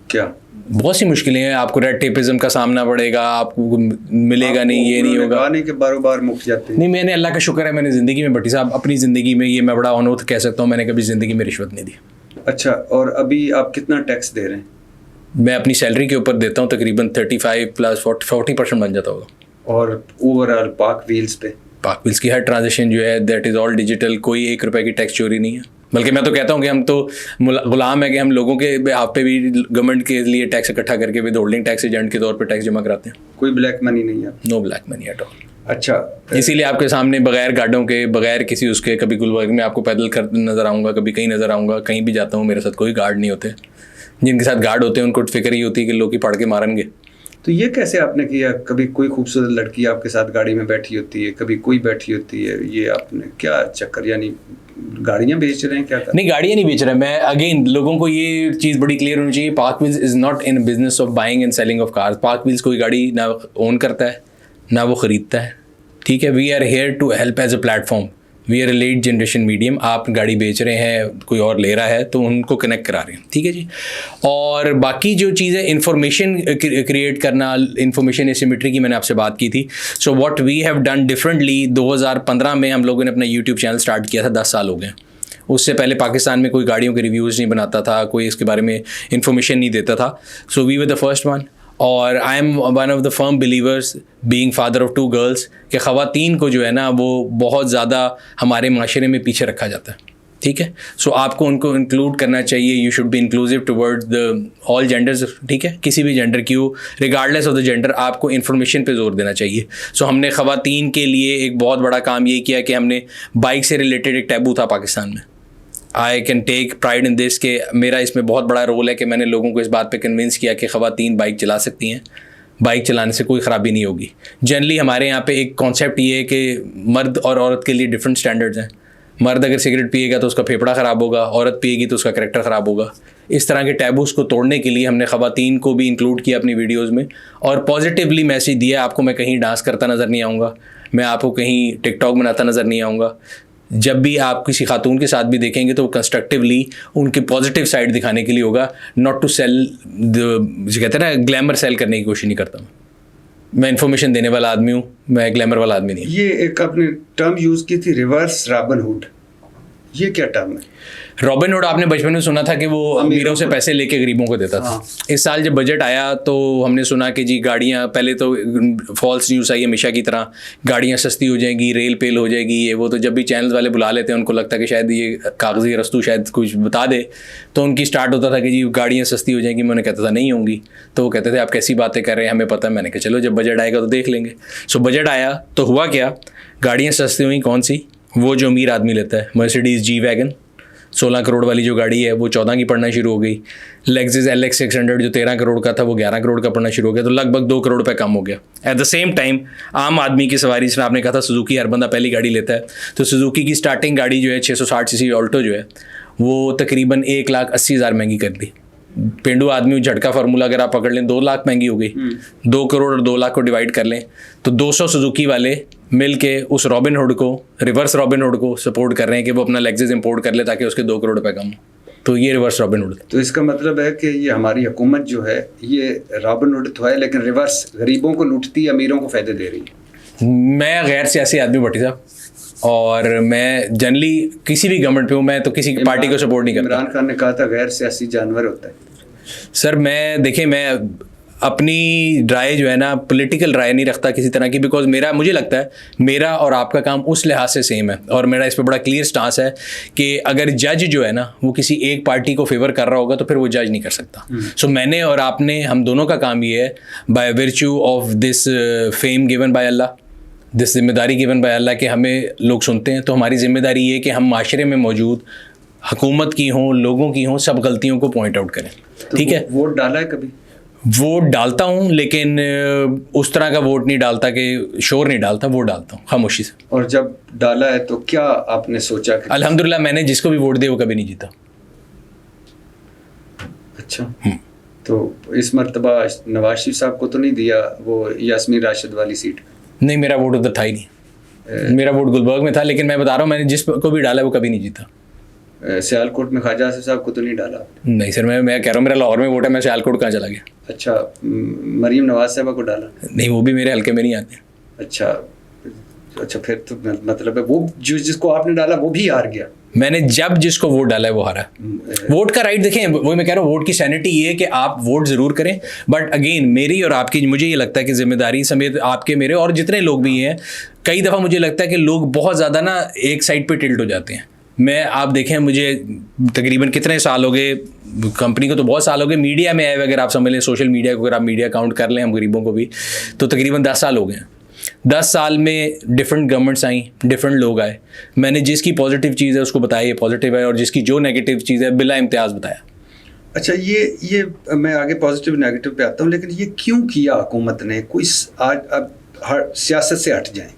A: क्या?
B: बहुत सी मुश्किलें हैं. आपको रेड टेपिज्म का सामना पड़ेगा, आपको मिलेगा नहीं, ये नहीं होगा.
A: आने के बार मुक जाते हैं.
B: नहीं, मैंने अल्लाह का शुक्र है, मैंने ज़िंदगी में भट्टी साहब अपनी ज़िंदगी में, ये मैं बड़ा ऑनर कह सकता हूँ, मैंने कभी ज़िंदगी में रिश्वत नहीं दी.
A: अच्छा, और अभी आप कितना टैक्स दे रहे हैं?
B: मैं अपनी सैलरी के ऊपर देता हूँ तकरीबन 35 प्लस 40% बन जाता होगा. और
A: ओवरऑल पार्क व्हील्स
B: की हर ट्रांजेक्शन जो है दैट इज़ ऑल डिजिटल. कोई 1 रुपये की टैक्स चोरी नहीं है. बल्कि मैं तो कहता हूँ कि हम तो गुलाम है कि हम लोगों के आप पे भी गवर्नमेंट के लिए टैक्स इकट्ठा करके विद होल्डिंग टैक्स एजेंट के तौर पे टैक्स जमा कराते हैं.
A: कोई ब्लैक मनी नहीं है?
B: No black money at all.
A: अच्छा,
B: इसीलिए आपके सामने बगैर गार्डों के, बगैर किसी उसके, कभी गुलबर्ग में आपको पैदल कर नज़र आऊँगा, कभी कहीं नज़र आऊँगा. कहीं भी जाता हूँ मेरे साथ कोई गार्ड नहीं होते. जिनके साथ गार्ड होते हैं उनको फिक्र ही होती है कि लोग ही पढ़ के मारेंगे.
A: तो ये कैसे आपने किया? कभी कोई खूबसूरत लड़की आपके साथ गाड़ी में बैठी होती है, कभी कोई बैठी होती है, ये आपने क्या चक्कर, यानी गाड़ियाँ बेच रहे हैं क्या?
B: नहीं, गाड़ियाँ नहीं बेच रहे. मैं अगेन लोगों को ये चीज़ बड़ी क्लियर होनी चाहिए, park wheels is not in business of buying and selling of cars. Park wheels कोई गाड़ी ना ओन करता है ना वो ख़रीदता है. ठीक है, we are here to help as a platform. We are a lead generation medium. आप गाड़ी बेच रहे हैं, कोई और ले रहा है, तो उनको कनेक्ट करा रहे हैं. ठीक है जी. और बाकी जो चीज़ है, इंफॉर्मेशन क्रिएट करना, इंफॉर्मेशन एसिमेट्री की मैंने आपसे बात की थी. So what we have done differently, 2015 में हम लोगों ने अपना यूट्यूब चैनल स्टार्ट किया था. 10 साल हो गए. उससे पहले पाकिस्तान में कोई गाड़ियों के रिव्यूज़ नहीं बनाता था, कोई इसके बारे में इंफॉर्मेशन नहीं देता था. So we were the first one. और I am one of the firm believers, being father of 2 girls, कि ख़वातीन को जो है ना वो बहुत ज़्यादा हमारे माशरे में पीछे रखा जाता है. ठीक है. सो आपको उनको इंक्लूड करना चाहिए. You should be inclusive towards the all genders. ठीक है, किसी भी जेंडर की हो, रिगार्डलेस ऑफ द जेंडर, आपको इन्फॉर्मेशन पे जोर देना चाहिए. सो हमने ख़वातीन के लिए एक बहुत बड़ा काम ये किया कि हमने बाइक से रिलेटेड, एक टैबू था पाकिस्तान में. I can take pride in this, कि मेरा इसमें बहुत बड़ा रोल है कि मैंने लोगों को इस बात पे कन्विंस किया कि ख़वातीन बाइक चला सकती हैं. बाइक चलाने से कोई ख़राबी नहीं होगी. जनरली हमारे यहाँ पे एक कॉन्सेप्ट ये है कि मर्द और औरत के लिए डिफरेंट स्टैंडर्ड्स हैं. मर्द अगर सिगरेट पिएगा तो उसका फेफड़ा ख़राब होगा, औरत पिएगी तो उसका करैक्टर ख़राब होगा. इस तरह के टैबूज़ को तोड़ने के लिए हमने ख़वातीन को भी इंक्लूड किया अपनी वीडियोज़ में और पॉजिटिवली मैसेज दिया. आपको मैं कहीं डांस करता नज़र नहीं आऊँगा, मैं आपको कहीं टिकटॉक बनाता नज़र नहीं आऊँगा. जब भी आप किसी खातून के साथ भी देखेंगे तो कंस्ट्रक्टिवली उनकी पॉजिटिव साइड दिखाने के लिए होगा, नॉट टू सेल जो कहते हैं ना, ग्लैमर सेल करने की कोशिश नहीं करता. मैं इन्फॉर्मेशन देने वाला आदमी हूँ, मैं ग्लैमर वाला आदमी नहीं.
A: ये एक आपने टर्म यूज़ की थी, रिवर्स रॉबिनहुड, ये क्या टर्म है?
B: रॉबिनहुड आपने बचपन में सुना था कि वो अमीरों से पैसे लेके गरीबों को देता था. इस साल जब बजट आया तो हमने सुना कि जी गाड़ियाँ, पहले तो फॉल्स न्यूज़ आई हमेशा की तरह, गाड़ियाँ सस्ती हो जाएंगी, रेल पेल हो जाएगी, ये वो. तो जब भी चैनल्स वाले बुला लेते हैं उनको लगता है कि शायद ये कागजी रस्तू शायद कुछ बता दे, तो उनकी स्टार्ट होता था कि जी गाड़ियाँ सस्ती हो जाएंगी. मैंने कहता था नहीं होंगी. तो वो कहते थे आप कैसी बातें कर रहे हैं, हमें पता है. मैंने कहा चलो जब बजट आएगा तो देख लेंगे. सो बजट आया तो हुआ क्या, गाड़ियाँ सस्ती हुई. कौन सी? वो जो अमीर आदमी लेता है, मर्सिडीज़ जी वैगन, 16 करोड़ वाली जो गाड़ी है वो 14 की पड़ना शुरू हो गई। लेक्सिस LX 600 जो 13 करोड़ का था वो 11 करोड़ का पड़ना शुरू हो गया, तो लगभग 2 करोड़ रुपये कम हो गया। एट द सेम टाइम आम आदमी की सवारी, जिसमें आपने कहा था सुजुकी हर बंदा पहली गाड़ी लेता है, तो सुजुकी की स्टार्टिंग गाड़ी जो है 660 सीसी ऑल्टो जो है वो तकरीबन 1,80,000 महंगी कर दी। पेंडू आदमी झटका फार्मूला अगर आप पकड़ लें 2 लाख महंगी हो गई। 2 करोड़ और 2 लाख को डिवाइड कर लें तो 200 सुजुकी वाले मिल के उस रॉबिन हुड को, रिवर्स रॉबिन हुड को सपोर्ट कर रहे हैं कि वो अपना लेक्सिस इंपोर्ट कर ले ताकि उसके 2 करोड़ रुपए कम हो। तो ये रिवर्स रॉबिन हुड।
A: तो इसका मतलब है कि ये हमारी हुकूमत जो है ये रॉबिन हुड तो है लेकिन रिवर्स गरीबों को लूटती है, अमीरों को फायदे दे रही है।
B: मैं गैर सियासी आदमी भट्टी साहब, और मैं जनरली किसी भी गवर्नमेंट पे हूँ, मैं तो किसी पार्टी को सपोर्ट नहीं करता।
A: इमरान खान ने कहा था गैर सियासी जानवर होता है।
B: सर मैं अपनी राय जो है ना, पॉलिटिकल राय नहीं रखता किसी तरह की, बिकॉज मुझे लगता है मेरा और आपका काम उस लिहाज से सेम है, और मेरा इस पर बड़ा क्लियर स्टांस है कि अगर जज जो है ना वो किसी एक पार्टी को फेवर कर रहा होगा तो फिर वो जज नहीं कर सकता। सो मैंने और आपने, हम दोनों का काम ये है, by virtue of this fame given by Allah, this जिम्मेदारी गिवन बाय अल्लाह, कि हमें लोग सुनते हैं, तो हमारी जिम्मेदारी ये है कि हम माशरे में मौजूद हुकूमत की हों, लोगों की हों, सब गलतियों को पॉइंट आउट करें।
A: तो
B: ठीक है,
A: वोट डाला है कभी?
B: वोट डालता हूँ, लेकिन उस तरह का वोट नहीं डालता कि शोर नहीं डालता, वोट डालता हूँ खामोशी से।
A: और जब डाला है तो क्या आपने सोचा कि
B: अल्हम्दुलिल्लाह मैंने जिसको भी वोट दिया वो कभी नहीं जीता।
A: अच्छा, तो इस मर्तबा नवाज शरीफ साहब को तो नहीं दिया वो यास्मीन राशिद वाली सीट?
B: नहीं, मेरा वोट उधर था ही नहीं। मेरा वोट गुलबर्ग में था, लेकिन मैं बता रहा हूँ मैंने जिसको भी डाला वो कभी नहीं जीता।
A: सियालकोट में ख्वाजा आसिफ साहब को तो नहीं डाला?
B: नहीं सर, मैं कह रहा हूँ मेरा लाहौर में वोट है, मैं सियालकोट कहाँ चला गया।
A: अच्छा, मरीम नवाज साहबा को डाला?
B: नहीं, वो भी मेरे हल्के में नहीं आते।
A: अच्छा, फिर तो मतलब है वो जिसको आपने डाला वो भी हार गया।
B: मैंने जब जिसको वोट डाला है वो हारा। वोट का राइट देखें, वही मैं कह रहा हूँ, वोट की सैनिटी ये है कि आप वोट ज़रूर करें, बट अगेन मेरी और आपकी, मुझे ये लगता है कि जिम्मेदारी समेत आपके, मेरे और जितने लोग भी हैं, कई दफ़ा मुझे लगता है कि लोग बहुत ज़्यादा ना एक साइड पे टिल्ट हो जाते हैं। आप देखें, मुझे तकरीबन कितने साल हो गए, कंपनी को तो बहुत साल हो गए, मीडिया में आए हुए अगर आप समझ लें, सोशल मीडिया को अगर आप मीडिया काउंट कर लें, हम गरीबों को भी, तो तकरीबन 10 साल हो गए हैं। 10 साल में डिफरेंट गवर्नमेंट्स आई, डिफरेंट लोग आए, मैंने जिसकी पॉजिटिव चीज़ है उसको बताया ये पॉजिटिव है, और जिसकी जो नेगेटिव चीज़ है बिला इम्तियाज़ बताया।
A: अच्छा, ये मैं आगे पॉजिटिव नेगेटिव पे आता हूँ, लेकिन ये क्यों किया हुकूमत ने? कोई आज अब सियासत से हट जाएं,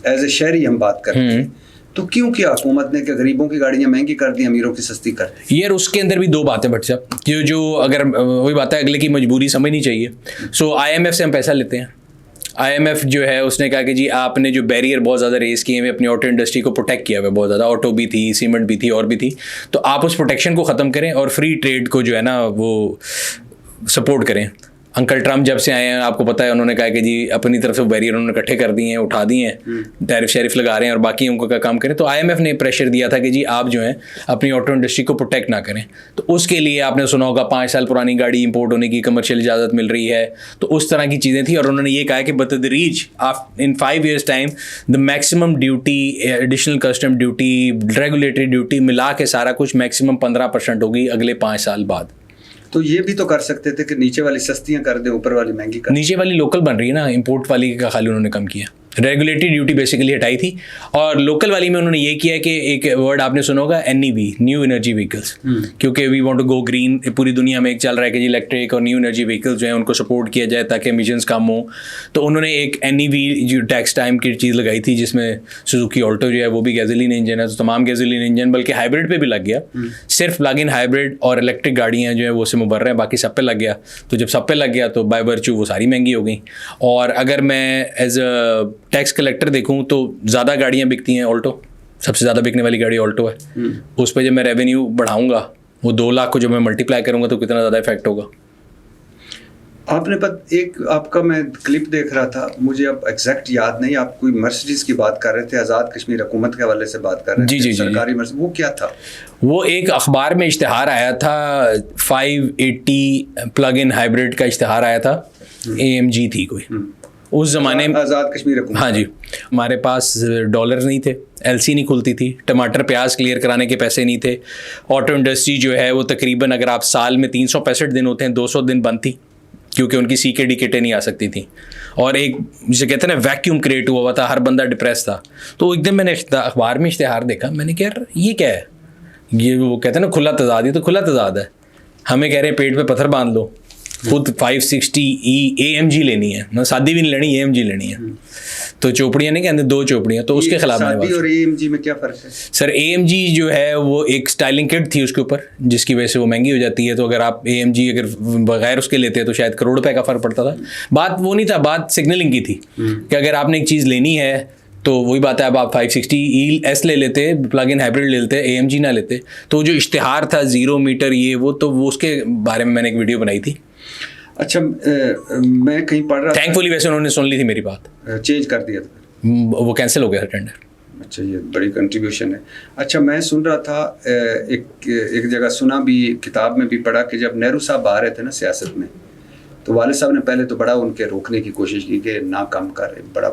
A: एज ए शहरी हम बात करते हैं, तो क्यों किया हुकूमत ने कि गरीबों की गाड़ियां महंगी कर दी, अमीरों की सस्ती कर दी?
B: यार उसके अंदर भी 2 बातें भट्ट साहब, जो अगर वही बात है, अगले की मजबूरी समझनी चाहिए। सो IMF से हम पैसा लेते हैं। IMF जो है उसने कहा कि जी आपने जो बैरियर बहुत ज़्यादा रेस किए हुए अपनी ऑटो इंडस्ट्री को प्रोटेक्ट किया हुआ है, बहुत ज़्यादा ऑटो भी थी, सीमेंट भी थी और भी थी, तो आप उस प्रोटेक्शन को ख़त्म करें और फ्री ट्रेड को जो है ना वो सपोर्ट करें। अंकल ट्रम्प जब से आए हैं, आपको पता है, उन्होंने कहा कि जी अपनी तरफ से बैरियर उन्होंने इकट्ठे कर दिए हैं, उठा दिए हैं, टैरिफ शैरिफ लगा रहे हैं और बाकी उनको का काम करें। तो IMF ने प्रेशर दिया था कि जी आप जो है अपनी ऑटो इंडस्ट्री को प्रोटेक्ट ना करें, तो उसके लिए आपने सुना होगा 5 साल पुरानी गाड़ी इंपोर्ट होने की कमर्शियल इजाज़त मिल रही है, तो उस तरह की चीज़ें थी। और उन्होंने ये कहा कि बतदरीज इन 5 years time the maximum duty, additional custom duty, regulatory duty मिला के सारा कुछ मैक्सिमम 15% होगी अगले 5 साल बाद।
A: तो ये भी तो कर सकते थे कि नीचे वाली सस्तियां कर दें, ऊपर वाली महंगी कर दें।
B: नीचे वाली लोकल बन रही है ना, इंपोर्ट वाली का खाली उन्होंने कम किया, रेगुलेटरी ड्यूटी बेसिकली हटाई थी, और लोकल वाली में उन्होंने ये किया कि एक वर्ड आपने सुना होगा NEV, न्यू एनर्जी व्हीकल्स, क्योंकि we want to go green. पूरी दुनिया में एक चल रहा है कि जी इलेक्ट्रिक और न्यू एनर्जी व्हीकल्स जो है उनको सपोर्ट किया जाए ताकि एमिशंस कम हो। तो उन्होंने एक NEV जो टैक्स टाइम की चीज़ लगाई थी, जिसमें सुजुकी ऑल्टो जो है वो भी गैसोलीन इंजन है, तो तमाम गैसोलीन इंजन बल्कि हाइब्रिड पे भी लग गया। सिर्फ प्लग इन हाइब्रिड और इलेक्ट्रिक गाड़ियाँ जो है वो से मुबर्रह हैं, बाकी सब पे लग गया। तो जब सब पे लग गया तो बाय वर्च्यू वो सारी महंगी हो गई। और अगर मैं एज अ टैक्स कलेक्टर देखूं तो ज़्यादा गाड़ियां बिकती हैं ऑल्टो, सबसे ज़्यादा बिकने वाली गाड़ी ऑल्टो है। उस पर जब मैं रेवेन्यू बढ़ाऊंगा, वो 2 लाख को जब मैं मल्टीप्लाई करूंगा तो कितना ज़्यादा इफेक्ट होगा।
A: आपने एक आपका मैं क्लिप देख रहा था, मुझे अब एग्जैक्ट याद नहीं, आप कोई मर्सिडीज की बात कर रहे थे, आज़ाद कश्मीर हुकूमत के हवाले से बात कर रहे थे,
B: जी
A: सरकारी मर्सिडीज, वो क्या था?
B: वो एक अखबार में इश्तिहार आया था, 580 प्लग इन हाइब्रिड का इश्तिहार आया था, AMG थी कोई उस ज़माने में,
A: आज़ाद कश्मीर हुकूमत।
B: हाँ जी, हमारे पास डॉलर नहीं थे, LC नहीं खुलती थी, टमाटर प्याज क्लियर कराने के पैसे नहीं थे। ऑटो इंडस्ट्री जो है वो तकरीबन अगर आप साल में 365 दिन होते हैं, 200 दिन बंद थी, क्योंकि उनकी CKD किटें नहीं आ सकती थी। और एक जिसे कहते हैं ना वैक्यूम क्रिएट हुआ था, हर बंदा डिप्रेस था। तो एकदम मैंने अखबार में इश्तिहार देखा, मैंने कहा यार ये क्या है, ये वो कहते हैं ना खुला तजाद, ये तो खुला तजाद है। हमें कह रहे हैं पेट पे पत्थर बांध लो, खुद 560E AMG लेनी है ना, शादी भी नहीं लेनी, AMG लेनी है। तो चोपड़ियाँ नहीं कहते, 2 चोपड़ियाँ, तो उसके खिलाफ
A: शादी और AMG में क्या फ़र्क है?
B: सर AMG जो है वो एक स्टाइलिंग किट थी उसके ऊपर, जिसकी वजह से वो महंगी हो जाती है। तो अगर आप AMG अगर बगैर उसके लेते हैं तो शायद करोड़ रुपए का फ़र्क पड़ता था। बात वो नहीं था, बात सिग्नलिंग की थी कि अगर आपने एक चीज़ लेनी है तो वही बात है, अब आप 560ES ले लेते, प्लग इन हाइब्रिड ले लेते, AMG ना लेते। तो जो इश्तिहार था 0 मीटर ये वो, तो वो उसके बारे में मैंने एक वीडियो बनाई थी।
A: अच्छा, मैं कहीं पढ़ रहा
B: थैंकफुली वैसे उन्होंने सुन ली थी मेरी बात,
A: चेंज कर दिया था,
B: वो कैंसिल हो गया टेंडर।
A: अच्छा, ये बड़ी कंट्रीब्यूशन है। अच्छा, मैं सुन रहा था, एक जगह सुना भी, किताब में भी पढ़ा कि जब नेहरू साहब आ रहे थे ना सियासत में, तो वालिद साहब ने पहले तो बड़ा उनके रोकने की कोशिश की कि ना काम कर, बड़ा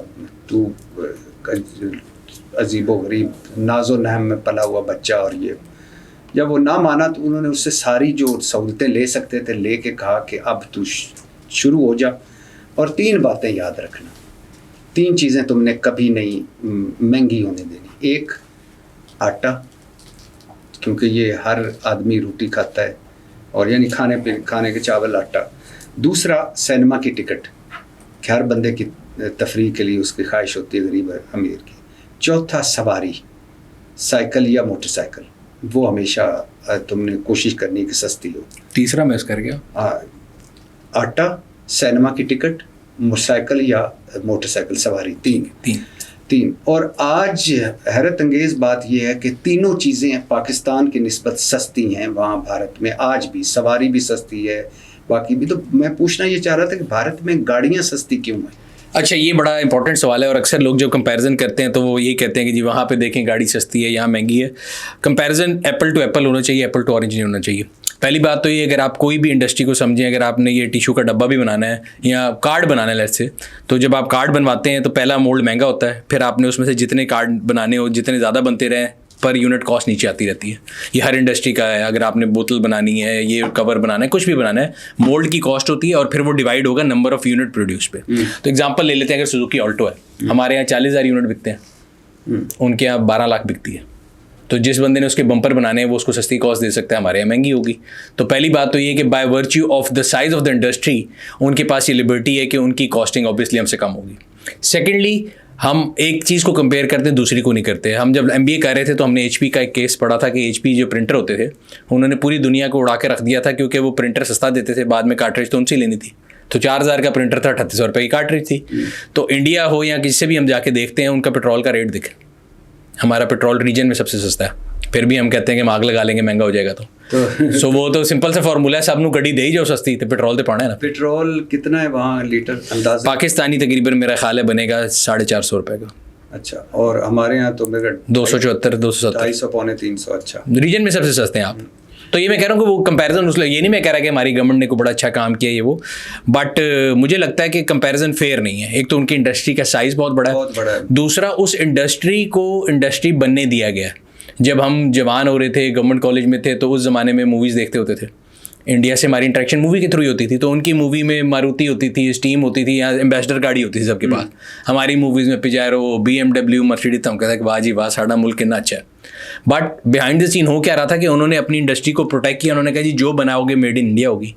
A: तू अजीबो गरीब नाजो नहम में पला हुआ बच्चा, और ये जब वो ना माना तो उन्होंने उससे सारी जो सहूलतें ले सकते थे ले के कहा कि अब तू शुरू हो जा, और 3 बातें याद रखना, 3 चीज़ें तुमने कभी नहीं महंगी होने देनी। 1, आटा, क्योंकि ये हर आदमी रोटी खाता है, और यानी खाने के चावल आटा। दूसरा, सिनेमा की टिकट, कि हर बंदे की तफरीह के लिए उसकी ख्वाहिश होती है, गरीब अमीर की। चौथा, सवारी, साइकिल या मोटरसाइकिल, वो हमेशा तुमने कोशिश करनी कि सस्ती हो।
B: तीसरा मैं कर गया,
A: आटा, सिनेमा की टिकट, मोटरसाइकिल या मोटरसाइकिल सवारी, 3। और आज हैरत अंगेज़ बात यह है कि तीनों चीज़ें पाकिस्तान की निस्बत सस्ती हैं वहाँ भारत में। आज भी सवारी भी सस्ती है, बाकी भी। तो मैं पूछना ये चाह रहा था कि भारत में गाड़ियाँ सस्ती क्यों हैं?
B: अच्छा, ये बड़ा इंपॉर्टेंट सवाल है, और अक्सर लोग जब कंपैरिजन करते हैं तो वो यही कहते हैं कि जी वहाँ पे देखें गाड़ी सस्ती है, यहाँ महंगी है। कंपैरिजन एप्पल टू एप्पल होना चाहिए, एप्पल टू ऑरेंज नहीं होना चाहिए। पहली बात तो ये, अगर आप कोई भी इंडस्ट्री को समझें, अगर आपने ये टिश्यू का डब्बा भी बनाना है या कार्ड बनाना है लेट्स से, तो जब आप कार्ड बनवाते हैं तो पहला मोल्ड महंगा होता है, फिर आपने उसमें से जितने कार्ड बनाने हो, जितने ज़्यादा बनते रहें, पर यूनिट कॉस्ट नीचे आती रहती है। ये हर इंडस्ट्री का है। अगर आपने बोतल बनानी है, ये कवर बनाना है, कुछ भी बनाना है, मोल्ड की कॉस्ट होती है, और फिर वो डिवाइड होगा नंबर ऑफ यूनिट प्रोड्यूस पे। तो एग्जांपल ले लेते हैं, अगर सुजुकी ऑल्टो है, हमारे यहाँ 40,000 यूनिट बिकते हैं, उनके यहाँ 12 लाख बिकती है। तो जिस बंदे ने उसके बम्पर बनाने हैं वो उसको सस्ती कॉस्ट दे सकता है, हमारे यहाँ महंगी होगी। तो पहली बात तो ये कि by virtue of the size of the industry उनके पास ये लिबर्टी है कि उनकी कॉस्टिंग ऑब्वियसली हमसे कम होगी। सेकेंडली, हम एक चीज़ को कंपेयर करते हैं, दूसरी को नहीं करते। हम जब MBA कर रहे थे तो हमने HP का एक केस पढ़ा था कि HP जो प्रिंटर होते थे उन्होंने पूरी दुनिया को उड़ा के रख दिया था, क्योंकि वो प्रिंटर सस्ता देते थे, बाद में कार्ट्रिज तो उनसे लेनी थी। तो 4,000 का प्रिंटर था, 3800 रुपये की कार्ट्रिज थी। तो इंडिया हो या किसी से भी हम जाके देखते हैं, उनका पेट्रोल का रेट दिखे, हमारा पेट्रोल रीजन में सबसे सस्ता है, फिर भी हम कहते हैं कि हम आग लगा लेंगे महंगा हो जाएगा। तो सो वो तो सिंपल सा फार्मूला है, सब नू गड्डी दे ही जाओ सस्ती, तो पेट्रोल तो पाना है ना।
A: पेट्रोल कितना है वहाँ लीटर अंदाज़?
B: पाकिस्तानी तकरीबन मेरा ख्याल है बनेगा 450 रुपये का।
A: अच्छा, और हमारे यहाँ तो मेरा
B: 274 270
A: 250 पौने 300। अच्छा,
B: रीजन में सबसे सस्ते हैं आप। तो ये मैं कह रहा हूँ कि वो कंपैरिजन, उसमें ये नहीं मैं कह रहा कि हमारी गवर्नमेंट ने को बड़ा अच्छा काम किया ये वो, बट मुझे लगता है कि कंपैरिजन फेयर नहीं है। एक तो उनकी इंडस्ट्री का साइज़ बहुत बड़ा है, दूसरा उस इंडस्ट्री को इंडस्ट्री बनने दिया गया। जब हम जवान हो रहे थे, गवर्नमेंट कॉलेज में थे, तो उस ज़माने में मूवीज़ देखते होते थे। इंडिया से हमारी इंटरेक्शन मूवी के थ्रू ही होती थी, तो उनकी मूवी में मारुति होती थी, स्टीम होती थी, या एम्बेसडर गाड़ी होती थी सबके पास। हमारी मूवीज़ में पिजारो, BMW, मर्सिडीज, हम कहते हैं कि वाह जी वाह, साड़ा मुल्क कितना अच्छा है। बट बिहाइंड द सीन हो क्या रहा था कि उन्होंने अपनी इंडस्ट्री को प्रोटेक्ट किया। उन्होंने कहा जी जो बनाओगे मेड इन इंडिया होगी।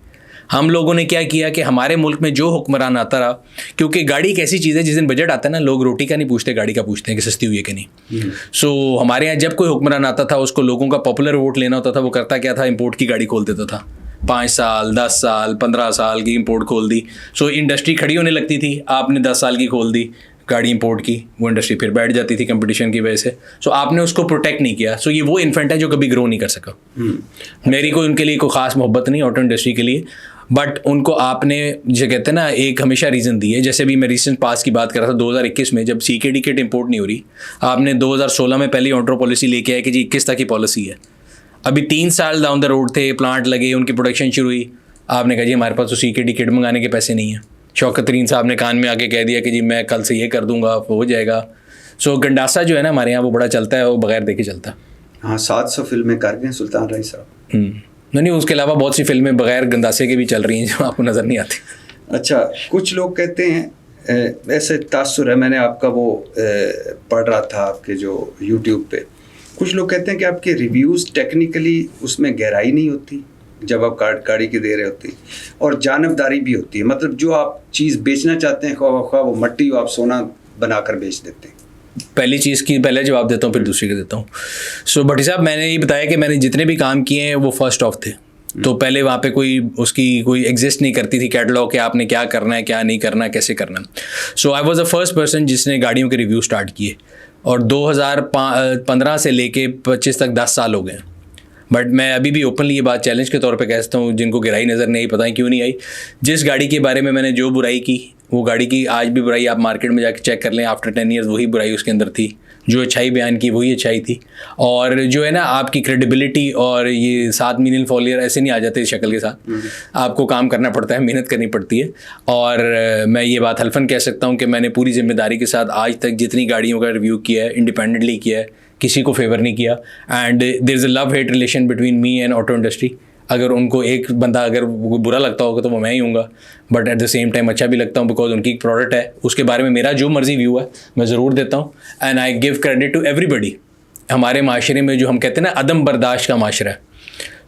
B: हम लोगों ने क्या किया कि हमारे मुल्क में जो हुक्मरान आता रहा, क्योंकि गाड़ी एक ऐसी चीज़ है जिस दिन बजट आता है ना, लोग रोटी का नहीं पूछते, गाड़ी का पूछते हैं कि सस्ती हुई है कि नहीं। सो हमारे यहाँ जब कोई हुक्मरान आता था, उसको लोगों का पॉपुलर वोट लेना होता था, वो करता क्या था, इंपोर्ट की गाड़ी खोल देता था। 5 साल 10 साल 15 साल की इंपोर्ट खोल दी। सो इंडस्ट्री खड़ी होने लगती थी। आपने 10 साल की खोल दी गाड़ी इंपोर्ट की, वो इंडस्ट्री फिर बैठ जाती थी कंपटीशन की वजह से। सो आपने उसको प्रोटेक्ट नहीं किया। सो ये वो इन्फेंट है जो कभी ग्रो नहीं कर सका। मेरी कोई उनके लिए कोई ख़ास मोहब्बत नहीं ऑटो इंडस्ट्री के लिए, बट उनको आपने जो कहते हैं ना, एक हमेशा रीज़न दी है। जैसे भी मैं रिसेंट पास की बात कर रहा था, 2021 में जब CKD किट इंपोर्ट नहीं हो रही, आपने 2016 में पहली ऑटो पॉलिसी लेके आए कि जी 21 तक की पॉलिसी है। अभी 3 साल डाउन द रोड थे, प्लांट लगे, उनकी प्रोडक्शन शुरू हुई, आपने कहा जी हमारे पास तो CKD किट मंगाने के पैसे नहीं है। शौकत तरीन साहब ने कान में आके कह दिया कि जी मैं कल से ये कर दूंगा, हो जाएगा। सो गंडासा जो है ना हमारे यहाँ, वो बड़ा चलता है, वो बगैर देखे चलता है।
A: हाँ, 700 फिल्में कर गए सुल्तान रईस साहब।
B: नहीं, उसके अलावा बहुत सी फिल्में बगैर गंदासे के भी चल रही हैं जो आपको नज़र नहीं आती।
A: अच्छा, कुछ लोग कहते हैं, ऐसे तासुर है, मैंने आपका वो पढ़ रहा था आपके जो YouTube पे, कुछ लोग कहते हैं कि आपके रिव्यूज़ टेक्निकली उसमें गहराई नहीं होती जब आप गाड़ी की दे रहे होते हैं, और जानबदारी भी होती है, मतलब जो आप चीज़ बेचना चाहते हैं ख्वाह वो मट्टी हो आप सोना बनाकर बेच देते हैं।
B: पहली चीज़ की पहले जवाब देता हूँ, फिर दूसरी का देता हूँ। सो भट्टी साहब, मैंने ये बताया कि मैंने जितने भी काम किए हैं वो फर्स्ट ऑफ थे, तो पहले वहाँ पे कोई एग्जिस्ट नहीं करती थी कैटलॉग कि आपने क्या करना है, क्या नहीं करना है, कैसे करना है। So I was the first person जिसने गाड़ियों के रिव्यू स्टार्ट किए, और 2015 से लेके 25 तक 10 साल हो गए। बट मैं अभी भी ओपनली ये बात चैलेंज के तौर पे कहता हूँ, जिनको गहराई नज़र नहीं, पता है क्यों नहीं आई, जिस गाड़ी के बारे में मैंने जो बुराई की, वो गाड़ी की आज भी बुराई आप मार्केट में जाके चेक कर लें, आफ्टर 10 ईयर्स वही बुराई उसके अंदर थी। जो अच्छाई बयान की वही अच्छाई थी। और जो है ना, आपकी क्रेडिबिलिटी और ये 7 मिलियन फॉलोअर ऐसे नहीं आ जाते शक्ल के साथ, आपको काम करना पड़ता है, मेहनत करनी पड़ती है। और मैं ये बात हल्फन कह सकता हूँ कि मैंने पूरी जिम्मेदारी के साथ आज तक जितनी गाड़ियों का रिव्यू किया है, इंडिपेंडेंटली किया है, किसी को फेवर नहीं किया। And there is a love hate relation between me and auto industry. अगर उनको एक बंदा अगर बुरा लगता होगा तो वो मैं ही हूँगा, but at the same time अच्छा भी लगता हूँ, बिकॉज उनकी एक प्रोडक्ट है, उसके बारे में मेरा जो मर्जी व्यू है मैं ज़रूर देता हूँ। And I give credit to everybody. हमारे माशरे में जो हम कहते हैं ना, अदम बर्दाश्त का माशरा है।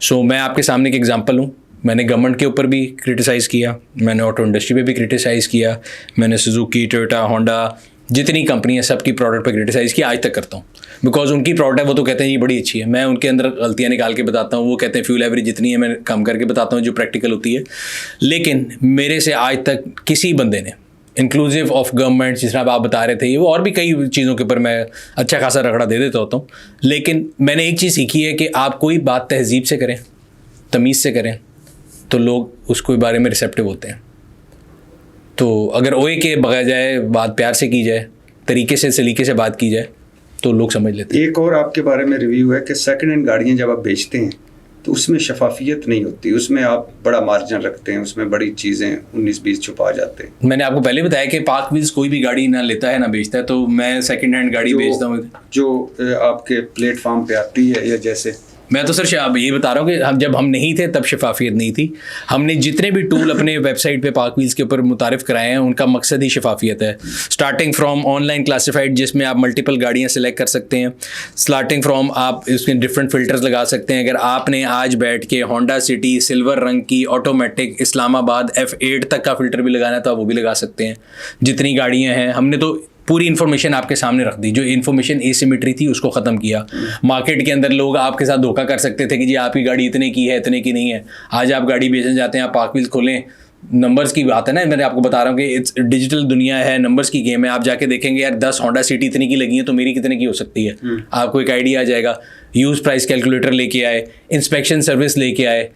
B: सो मैं आपके सामने एक एग्जांपल हूँ। मैंने गवर्नमेंट के ऊपर भी क्रिटिसाइज़ किया, मैंने ऑटो इंडस्ट्री पे भी क्रिटिसाइज़ किया, मैंने सुजुकी, टोयोटा, होंडा, जितनी कंपनी है सबकी प्रोडक्ट पे क्रिटिसाइज़ किया, आज तक करता हूँ। बिकॉज उनकी प्रोडक्ट है, वो तो कहते हैं ये बड़ी अच्छी है, मैं उनके अंदर गलतियाँ निकाल के बताता हूँ, वो कहते हैं फ्यूल एवरेज जितनी है मैं कम करके बताता हूँ जो प्रैक्टिकल होती है। लेकिन मेरे से आज तक किसी बंदे ने, इंक्लूसिव ऑफ गवर्नमेंट, जिस तरह आप बता रहे थे, वो और भी कई चीज़ों के ऊपर मैं अच्छा खासा रगड़ा दे देता होता हूँ, लेकिन मैंने एक चीज़ सीखी है कि आप कोई बात तहजीब से करें, तमीज़ से करें, तो लोग उसके बारे में रिसेप्टिव होते हैं। तो अगर ओए के बगाया जाए, बात प्यार से की जाए, तरीके से सलीके से बात की जाए, तो लोग समझ लेते हैं।
A: एक और आपके बारे में रिव्यू है कि सेकंड हैंड गाड़ियाँ जब आप बेचते हैं तो उसमें शफाफियत नहीं होती, उसमें आप बड़ा मार्जिन रखते हैं, उसमें बड़ी चीज़ें 19-20 छुपा जाते हैं।
B: मैंने आपको पहले बताया कि पाक व्हील्स कोई भी गाड़ी ना लेता है ना बेचता है, तो मैं सेकंड हैंड गाड़ी बेचता हूँ
A: जो आपके प्लेटफॉर्म पे आती है, या जैसे
B: मैं तो सर ये बता रहा हूँ कि जब हम नहीं थे तब शफाफियत नहीं थी। हमने जितने भी टूल अपने वेबसाइट पे पाक व्हील्स के ऊपर मुतारिफ कराए हैं, उनका मकसद ही शफाफियत है। स्टार्टिंग फ्रॉम ऑनलाइन क्लासिफाइड, जिसमें आप मल्टीपल गाड़ियाँ सेलेक्ट कर सकते हैं। स्टार्टिंग फ्रॉम आप इसमें डिफरेंट फ़िल्टर्स लगा सकते हैं। अगर आपने आज बैठ के होंडा सिटी सिल्वर रंग की ऑटोमेटिक इस्लामाबाद F8 तक का फ़िल्टर भी लगाना है तो आप वो भी लगा सकते हैं। जितनी गाड़ियाँ हैं हमने तो पूरी इन्फॉर्मेशन आपके सामने रख दी। जो इन्फॉर्मेशन एसिमेट्री थी उसको ख़त्म किया। मार्केट के अंदर लोग आपके साथ धोखा कर सकते थे कि जी आपकी गाड़ी इतने की है, इतने की नहीं है। आज आप गाड़ी बेचने जाते हैं, आप पाक व्हील्स खोलें, नंबर्स की बात है ना, मैंने आपको बता रहा हूँ कि इट्स डिजिटल दुनिया है, नंबर्स की गेम है। आप जाके देखेंगे यार 10 होंडा सिटी इतनी की लगी है तो मेरी कितने की हो सकती है, आपको एक आइडिया आ जाएगा। यूज़ प्राइस कैलकुलेटर लेके आए, इंस्पेक्शन सर्विस लेके आए,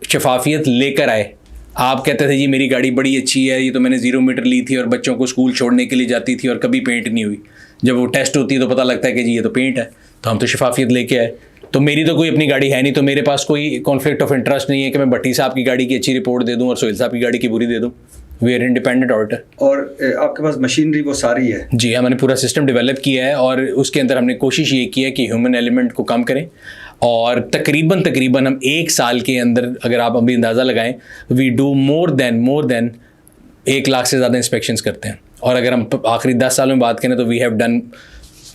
B: शफाफियत लेकर आए। आप कहते थे जी मेरी गाड़ी बड़ी अच्छी है, ये तो मैंने 0 मीटर ली थी और बच्चों को स्कूल छोड़ने के लिए जाती थी और कभी पेंट नहीं हुई। जब वो टेस्ट होती है तो पता लगता है कि जी ये तो पेंट है। तो हम तो शफाफियत लेके आए। तो मेरी तो कोई अपनी गाड़ी है नहीं, तो मेरे पास कोई कॉन्फ्लिक्ट ऑफ इंटरेस्ट नहीं है कि मैं भट्टी साहब की गाड़ी की अच्छी रिपोर्ट दे दूँ और सोहेल साहब की गाड़ी की बुरी दे दूँ। We are independent auditor.
A: और आपके पास मशीनरी वो सारी है?
B: जी हाँ, मैंने पूरा सिस्टम डेवलप किया है और उसके अंदर हमने कोशिश ये की है कि ह्यूमन एलिमेंट को कम करें। और तकरीबन हम 1 साल के अंदर, अगर आप अभी अंदाज़ा लगाएं, we do more than 1 lakh से ज़्यादा इंस्पेक्शंस करते हैं। और अगर हम आखिरी 10 सालों में बात करें तो वी हैव डन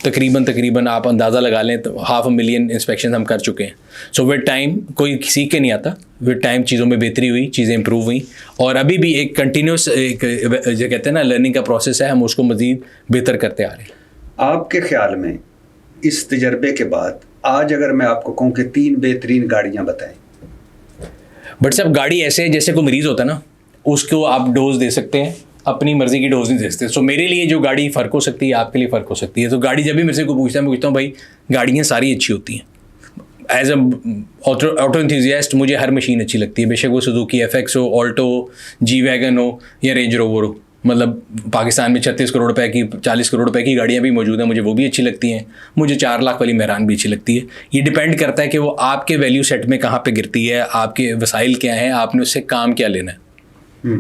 B: तकरीबन आप अंदाज़ा लगा लें तो 500,000 इंस्पेक्शन हम कर चुके हैं। सो विद टाइम, कोई सीख के नहीं आता, विद टाइम चीज़ों में बेहतरी हुई, चीज़ें इंप्रूव हुई और अभी भी एक कंटिन्यूस एक जो कहते हैं ना लर्निंग का प्रोसेस है, हम उसको मज़ीद बेहतर करते आ रहे हैं।
A: आपके ख्याल में इस तजर्बे के बाद आज अगर मैं आपको कहूँ कि 3 बेहतरीन गाड़ियाँ बताएं?
B: बट साहब गाड़ी ऐसे है जैसे कोई मरीज़ होता है ना, उसको आप डोज दे सकते हैं, अपनी मर्जी की डोज नहीं दे सकते। सो मेरे लिए जो गाड़ी फ़र्क हो सकती है आपके लिए फ़र्क हो सकती है। तो गाड़ी जब भी मेरे से कोई पूछता है, मैं पूछता हूँ भाई गाड़ियाँ सारी अच्छी होती हैं। एज अ ऑटो एंथुसियास्ट मुझे हर मशीन अच्छी लगती है, बेशक वो सुजुकी FX हो, ऑल्टो, जी वैगन हो या रेंज रोवर हो। मतलब पाकिस्तान में 36 करोड़ रुपए की, 40 करोड़ रुपए की गाड़ियाँ भी मौजूद हैं, मुझे वो भी अच्छी लगती हैं। मुझे 4 लाख वाली मेहरान भी अच्छी लगती है। ये डिपेंड करता है कि वो आपके वैल्यू सेट में कहाँ पे गिरती है, आपके वसाइल क्या हैं, आपने उससे काम क्या लेना है।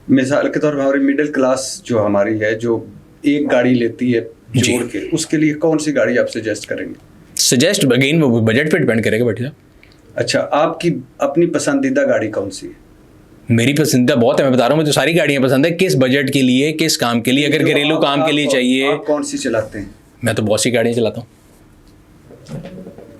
A: मिसाल के तौर पर हमारी मिडिल क्लास जो हमारी है, जो एक गाड़ी लेती है जोड़ के, उसके लिए कौन सी गाड़ी आप सजेस्ट करेंगे?
B: सजेस्ट अगेन वो बजट पे डिपेंड करेगा भट्टी साहब।
A: अच्छा, आपकी अपनी पसंदीदा गाड़ी कौन सी है?
B: मेरी पसंदीदा बहुत है, मैं बता रहा हूँ, मुझे तो सारी गाड़ियाँ पसंद है। किस बजट के लिए, किस काम के लिए, अगर घरेलू काम के लिए चाहिए।
A: आप कौन सी चलाते हैं?
B: मैं तो बहुत सी गाड़ियाँ चलाता हूँ।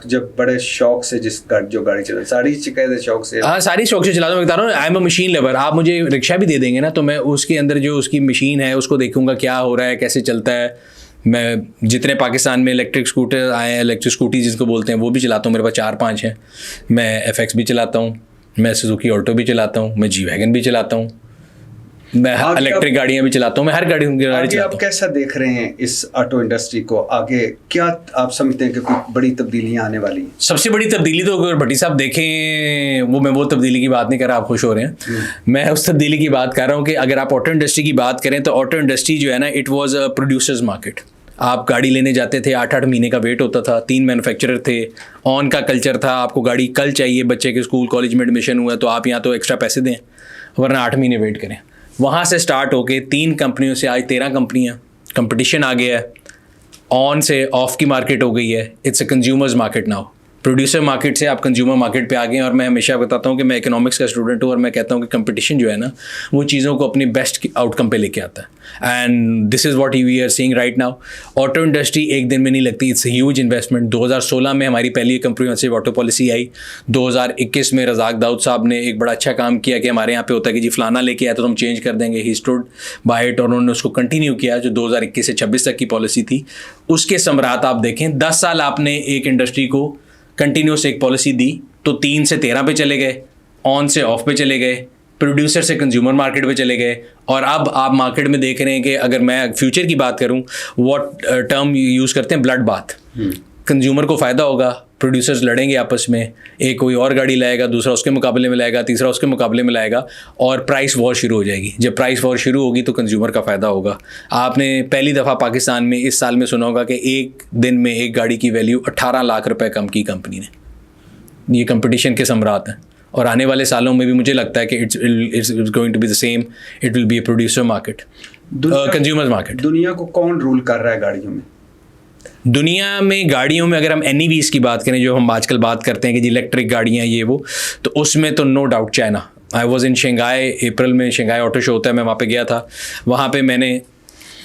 A: जब बड़े शौक से जो गाड़ी चला, सारी शिकायत है शौक से?
B: हाँ, सारी शौक से चलाता हूँ। मैं बता रहा हूँ, I am a machine lover. आप मुझे रिक्शा भी दे देंगे ना, तो मैं उसके अंदर जो उसकी मशीन है उसको देखूंगा क्या हो रहा है, कैसे चलता है। मैं जितने पाकिस्तान में इलेक्ट्रिक स्कूटर आए हैं, इलेक्ट्रिक स्कूटी जिसको बोलते हैं, वो भी चलाता हूँ। मेरे पास 4-5 हैं। मैं FX भी चलाता हूँ, मैं सुजुकी ऑल्टो भी चलाता हूँ, मैं G-Wagon भी चलाता हूँ, मैं इलेक्ट्रिक गाड़ियाँ भी चलाता हूँ, मैं हर गाड़ी चलाता
A: आप
B: हूँ।
A: कैसा देख रहे हैं इस ऑटो इंडस्ट्री को आगे? क्या आप समझते हैं कि कोई बड़ी तब्दीलियां आने वाली हैं?
B: सबसे बड़ी तब्दीली तो अगर भट्टी साहब देखें, वो तब्दीली की बात नहीं कर रहा, आप खुश हो रहे हैं। मैं उस तब्दीली की बात कर रहा हूँ कि अगर आप ऑटो इंडस्ट्री की बात करें तो ऑटो इंडस्ट्री जो है ना, it was a producers market. आप गाड़ी लेने जाते थे, 8-8 महीने का वेट होता था, 3 मैन्युफैक्चरर थे, ऑन का कल्चर था। आपको गाड़ी कल चाहिए, बच्चे के स्कूल कॉलेज में एडमिशन हुआ, तो आप यहाँ तो एक्स्ट्रा पैसे दें वरना 8 महीने वेट करें। वहाँ से स्टार्ट होके 3 कंपनियों से आज 13 कंपनियाँ, कंपटीशन आ गया है, ऑन से ऑफ की मार्केट हो गई है। It's a consumers market now. Producer market से आप कंज्यूमर मार्केट पे आ गए हैं। और मैं हमेशा बताता हूँ कि मैं इकोनॉमिक्स का स्टूडेंट हूँ, और मैं कहता हूँ कि कंपटीशन जो है ना, वो चीज़ों को अपनी बेस्ट आउटकम पे लेके आता है। And this is what we are seeing right now. Auto industry एक दिन में नहीं लगती, इट्स ह्यूज इन्वेस्टमेंट। 2016 में हमारी पहली कंप्रीहेंसिव ऑटो पॉलिसी आई। 2021 में रज़ाक दाऊद साहब ने एक बड़ा अच्छा काम किया कि हमारे यहाँ पे होता है कि जी फलाना लेके आया तो हम चेंज कर देंगे। ही स्टूड बाय इट, और उन्होंने उसको कंटिन्यू किया। जो 2021 से 26 तक की पॉलिसी थी, उसके समरात आप देखें। 10 साल आपने एक इंडस्ट्री को कंटिन्यूस एक पॉलिसी दी, तो 3 से 13 पे चले गए, ऑन से ऑफ पे चले गए, प्रोड्यूसर से कंज्यूमर मार्केट पे चले गए। और अब आप मार्केट में देख रहे हैं कि अगर मैं फ्यूचर की बात करूं, व्हाट टर्म यूज़ करते हैं, ब्लड बाथ। कंज्यूमर को फ़ायदा होगा, प्रोड्यूसर्स लड़ेंगे आपस में, एक कोई और गाड़ी लाएगा, दूसरा उसके मुकाबले में लाएगा, तीसरा उसके मुकाबले में लाएगा, और प्राइस वॉर शुरू हो जाएगी। जब प्राइस वॉर शुरू होगी तो कंज्यूमर का फ़ायदा होगा। आपने पहली दफ़ा पाकिस्तान में इस साल में सुना होगा कि एक दिन में एक गाड़ी की वैल्यू 18 लाख रुपए कम की कंपनी ने। ये कंपटीशन के सम्राट हैं, और आने वाले सालों में भी मुझे लगता है कि it's going to be the same. It will be a producer market, consumer market.
A: दुनिया को कौन रूल कर रहा है गाड़ियों में?
B: दुनिया में गाड़ियों में अगर हम NEVs की बात करें, जो हम आजकल बात करते हैं कि जी इलेक्ट्रिक गाड़ियाँ ये वो, तो उसमें तो no doubt China. I was in Shanghai, अप्रैल में शंघाई ऑटो शो होता है, मैं वहाँ पे गया था। वहाँ पे मैंने